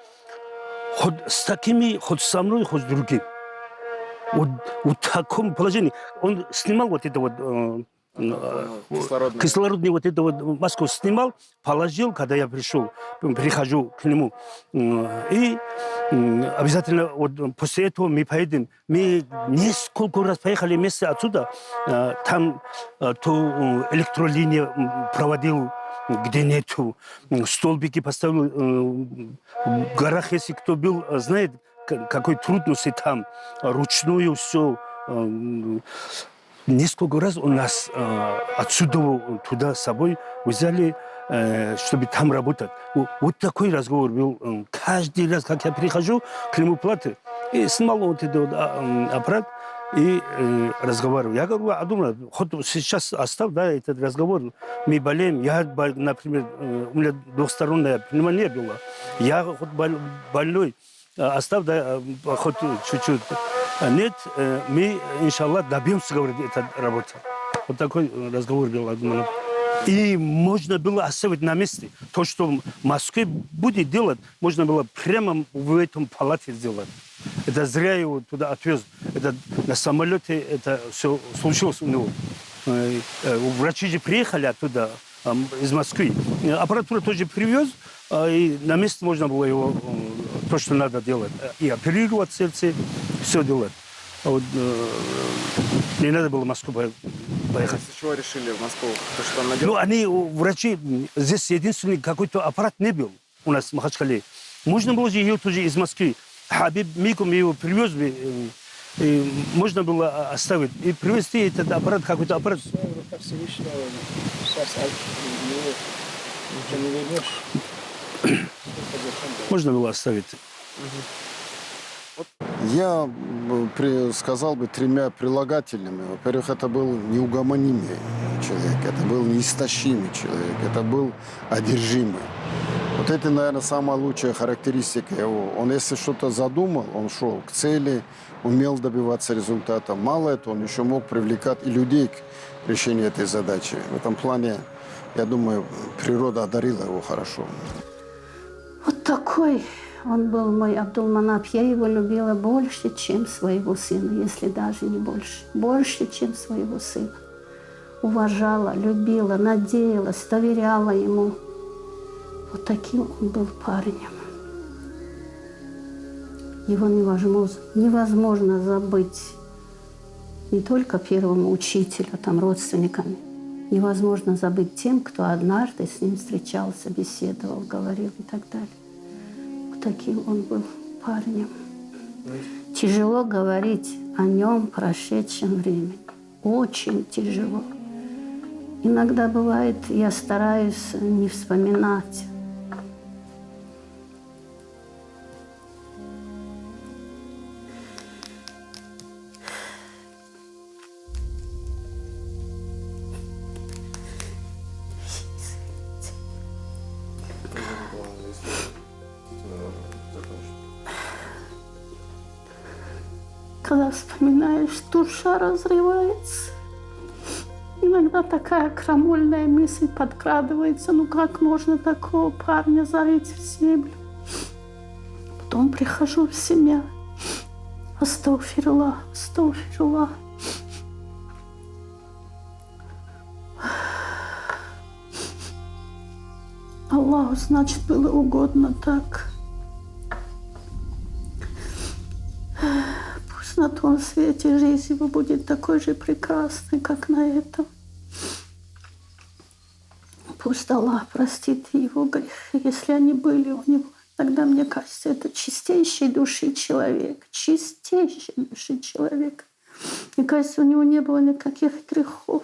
хоть с такими, хоть со мной, хоть с другим. Вот в таком положении. Он снимал вот это вот кислородный вот это вот маску снимал, положил, когда я прихожу к нему. И обязательно вот после этого мы поедем. Мы несколько раз поехали вместе отсюда. Там то электролиния проводил, где нету. Столбики поставил. В горах, если кто был, знает, какой трудности там. Ручную все. Несколько раз у нас отсюда туда с собой взяли, чтобы там работать. Вот такой разговор был. Каждый раз, как я прихожу к нему платы, и снимал вот этот аппарат и разговаривал. Я говорю, думаю, хоть сейчас оставь, да, этот разговор. Мы болеем. Я, например, у меня двухсторонняя пневмония была. Я хоть больной. Оставь, да, хоть чуть-чуть. Нет, мы, иншаллах, добьемся, говорит, эта работа. Вот такой разговор был. И можно было оставить на месте. То, что в Москве будет делать, можно было прямо в этом палате сделать. Это зря его туда отвез. Это на самолете это все случилось у него. Врачи же приехали оттуда, из Москвы. Аппаратуру тоже привез, и на месте можно было его, то, что надо делать. И оперировать сердце, все делать. Вот, не надо было в Москву поехать. С чего решили в Москву? То, что он надел? Ну, они, врачи, здесь единственный какой-то аппарат не был у нас в Махачкале. Можно было же ее тоже из Москвы. Хабиб Микум его привез, и можно было оставить. И привезти этот аппарат, какой-то аппарат. Можно было оставить. Я сказал бы тремя прилагательными. Во-первых, это был неугомонимый человек, это был неистощимый человек, это был одержимый. Вот это, наверное, самая лучшая характеристика его. Он, если что-то задумал, он шел к цели, умел добиваться результата. Мало этого, он еще мог привлекать и людей к решению этой задачи. В этом плане, я думаю, природа одарила его хорошо. Вот такой он был мой Абдулманап. Я его любила больше, чем своего сына, если даже не больше. Больше, чем своего сына. Уважала, любила, надеялась, доверяла ему. Вот таким он был парнем. Его невозможно забыть не только первому учителю, там, родственниками. Невозможно забыть тем, кто однажды с ним встречался, беседовал, говорил и так далее. Вот таким он был парнем. Тяжело говорить о нем в прошедшем времени. Очень тяжело. Иногда бывает, я стараюсь не вспоминать. Когда вспоминаешь, душа разрывается. Иногда такая крамольная мысль подкрадывается. Ну как можно такого парня зарыть в землю? Потом прихожу в себя. Астагфируллах, астагфируллах. Аллаху, значит, было угодно так. Пусть на том свете жизнь его будет такой же прекрасной, как на этом. Пусть Аллах простит его грехи, если они были у него. Тогда, мне кажется, это чистейшей души человек. Чистейшей души человек. Мне кажется, у него не было никаких грехов.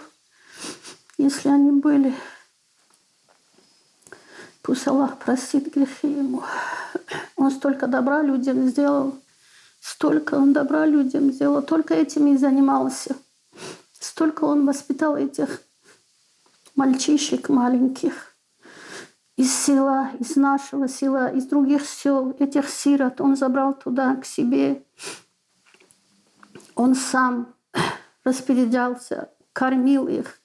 Если они были, пусть Аллах простит грехи ему. Он столько добра людям сделал. Столько он добра людям сделал. Только этим и занимался. Столько он воспитал этих мальчишек маленьких. Из села, из нашего села, из других сел, этих сирот он забрал туда к себе. Он сам распоряжался, кормил их.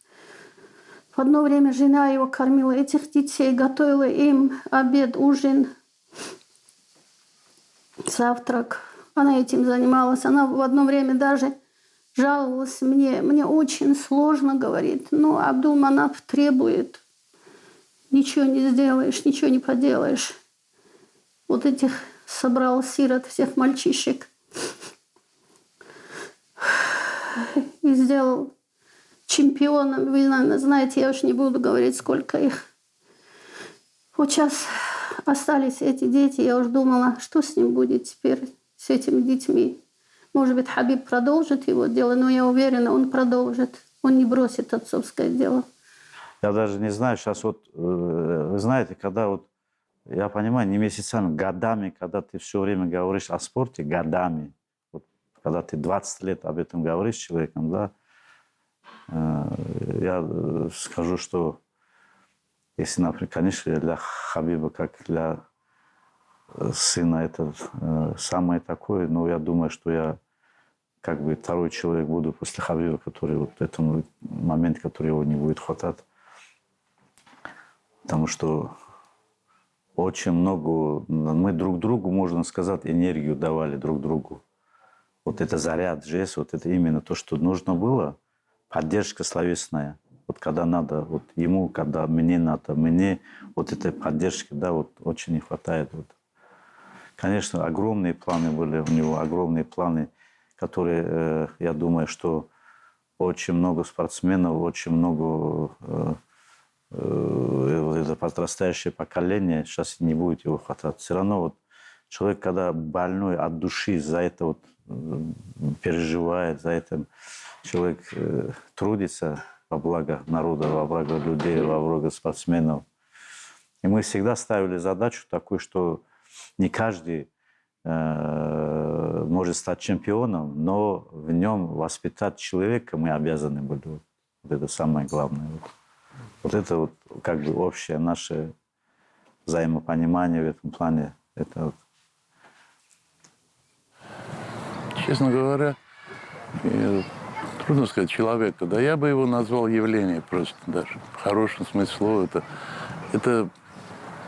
В одно время жена его кормила этих детей, готовила им обед, ужин, завтрак. Она этим занималась. Она в одно время даже жаловалась мне. Мне очень сложно, говорит. Но Абдулманаф требует. Ничего не сделаешь, ничего не поделаешь. Вот этих собрал сирот, всех мальчишек. И сделал чемпионом. Вы знаете, я уж не буду говорить, сколько их. Вот сейчас остались эти дети. Я уж думала, что с ним будет теперь, с этими детьми. Может быть, Хабиб продолжит его дело, но я уверена, он продолжит. Он не бросит отцовское дело. Я даже не знаю, сейчас вот, вы знаете, когда вот, я понимаю, не месяцами, годами, когда ты все время говоришь о спорте, годами, вот, когда ты 20 лет об этом говоришь с человеком, да, я скажу, что если, например, конечно, для Хабиба, как для сына, это самое такое, но я думаю, что я как бы второй человек буду после Хабиба, который вот этот момент, который его не будет хватать. Потому что очень много, мы друг другу, можно сказать, энергию давали друг другу. Вот это заряд, жест, вот это именно то, что нужно было, поддержка словесная. Вот когда надо, вот ему, когда мне надо, мне вот этой поддержки, да, вот очень не хватает. Вот. Конечно, огромные планы были у него, огромные планы, которые, я думаю, что очень много спортсменов, очень много это подрастающее поколение сейчас не будет его хватать. Все равно вот человек, когда больной от души, за это вот переживает, за это человек трудится во благо народа, во благо людей, во благо спортсменов. И мы всегда ставили задачу такую, что не каждый может стать чемпионом, но в нем воспитать человека мы обязаны были. Вот это самое главное. Вот это вот как бы общее наше взаимопонимание в этом плане. Это вот. Честно говоря, трудно сказать человека. Да я бы его назвал явление просто даже. В хорошем смысле слова. Это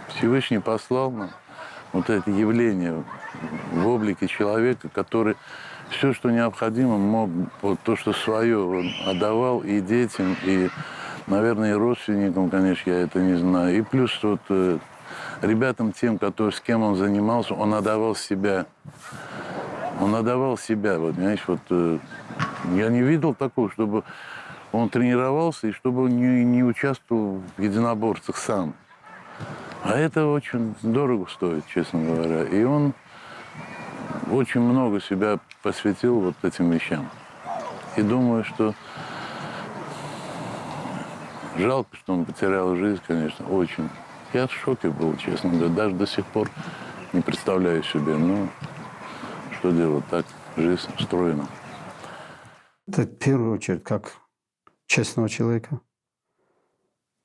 Всевышний послал нам вот это явление в облике человека, который все, что необходимо, мог, вот то, что свое, он отдавал и детям, и, наверное, и родственникам, конечно, я это не знаю. И плюс вот ребятам тем, с кем он занимался, он отдавал себя. Он отдавал себя, вот, понимаешь, вот я не видел такого, чтобы он тренировался и чтобы он не участвовал в единоборствах сам. А это очень дорого стоит, честно говоря. И он очень много себя посвятил вот этим вещам. И думаю, что жалко, что он потерял жизнь, конечно, очень. Я в шоке был, честно говоря. Даже до сих пор не представляю себе, ну, что делать, так жизнь устроена. Это в первую очередь как честного человека,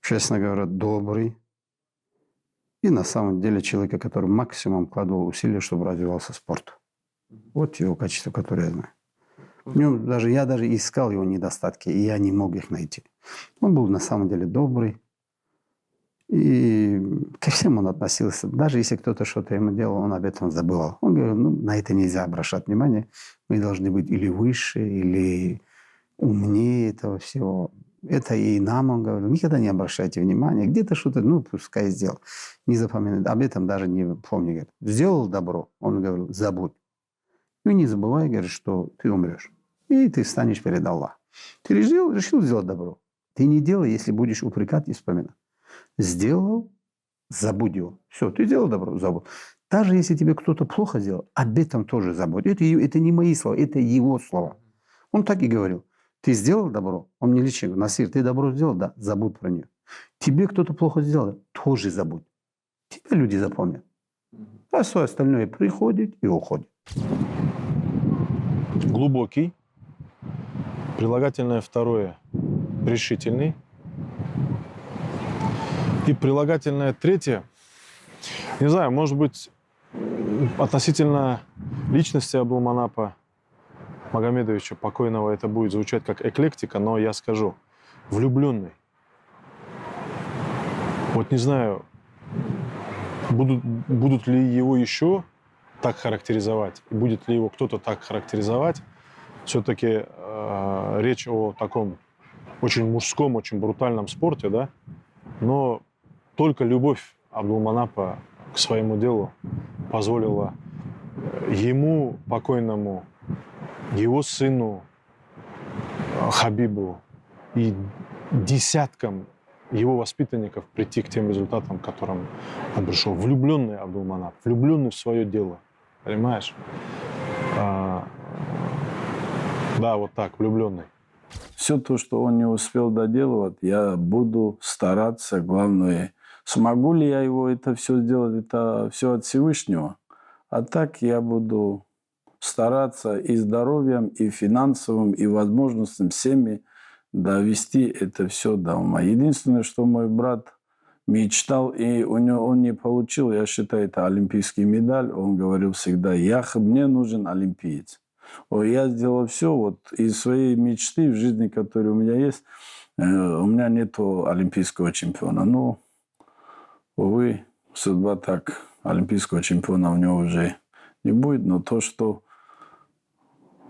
честно говоря, добрый. И на самом деле человека, который максимум вкладывал усилия, чтобы развивался спорт. Вот его качество, которое я знаю. В нем я даже искал его недостатки, и я не мог их найти. Он был на самом деле добрый. И ко всем он относился. Даже если кто-то что-то ему делал, он об этом забывал. Он говорил, ну, на это нельзя обращать внимание. Мы должны быть или выше, или умнее этого всего. Это и нам он говорил. Никогда не обращайте внимания. Где-то что-то, ну, пускай сделал. Не запоминай. Об этом даже не помни. Говорит. Сделал добро. Он говорил, забудь. Ну, не забывай, говорит, что ты умрешь. И ты встанешь перед Аллахом. Ты решил сделать добро. Ты не делай, если будешь упрекать и вспоминать. Сделал, забудь его. Все, ты сделал добро, забудь. Даже если тебе кто-то плохо сделал, об этом тоже забудь. Это не мои слова, это его слова. Он так и говорил. Ты сделал добро? Он мне лечил. Насир, ты добро сделал? Да, забудь про нее. Тебе кто-то плохо сделал? Тоже забудь. Тебя люди запомнят. А все остальное приходит и уходит. Глубокий. Прилагательное второе решительный. И прилагательное третье, не знаю, может быть, относительно личности Абдулманапа Магомедовича покойного это будет звучать как эклектика, но я скажу, влюбленный. Вот не знаю, будут ли его еще так характеризовать, будет ли его кто-то так характеризовать. Все-таки речь о таком очень мужском, очень брутальном спорте, да, но только любовь Абдулманапа к своему делу позволила ему, покойному, его сыну Хабибу и десяткам его воспитанников прийти к тем результатам, к которым он пришел. Влюбленный Абдулманап, влюбленный в свое дело, понимаешь? Да, вот так, влюбленный. Все то, что он не успел доделывать, я буду стараться. Главное, смогу ли я его это все сделать, это все от Всевышнего. А так я буду стараться и здоровьем, и финансовым, и возможностями всеми довести это все до ума. Единственное, что мой брат мечтал, и он не получил, я считаю, это олимпийский медаль. Он говорил всегда, мне нужен олимпиец. Я сделал все вот из своей мечты в жизни, которая у меня есть. У меня нет олимпийского чемпиона. Ну, увы, судьба так. Олимпийского чемпиона у него уже не будет. Но то, что...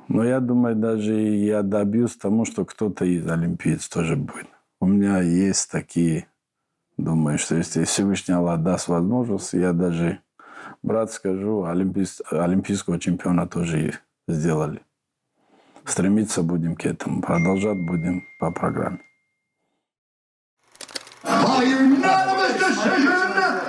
Но я думаю, даже я добьюсь тому, что кто-то из олимпийцев тоже будет. У меня есть такие... Думаю, что если Всевышний Аллах даст возможность, я даже, брат, скажу, олимпийского чемпиона тоже сделали. Стремиться будем к этому, продолжать будем по программе. By unanimous decision,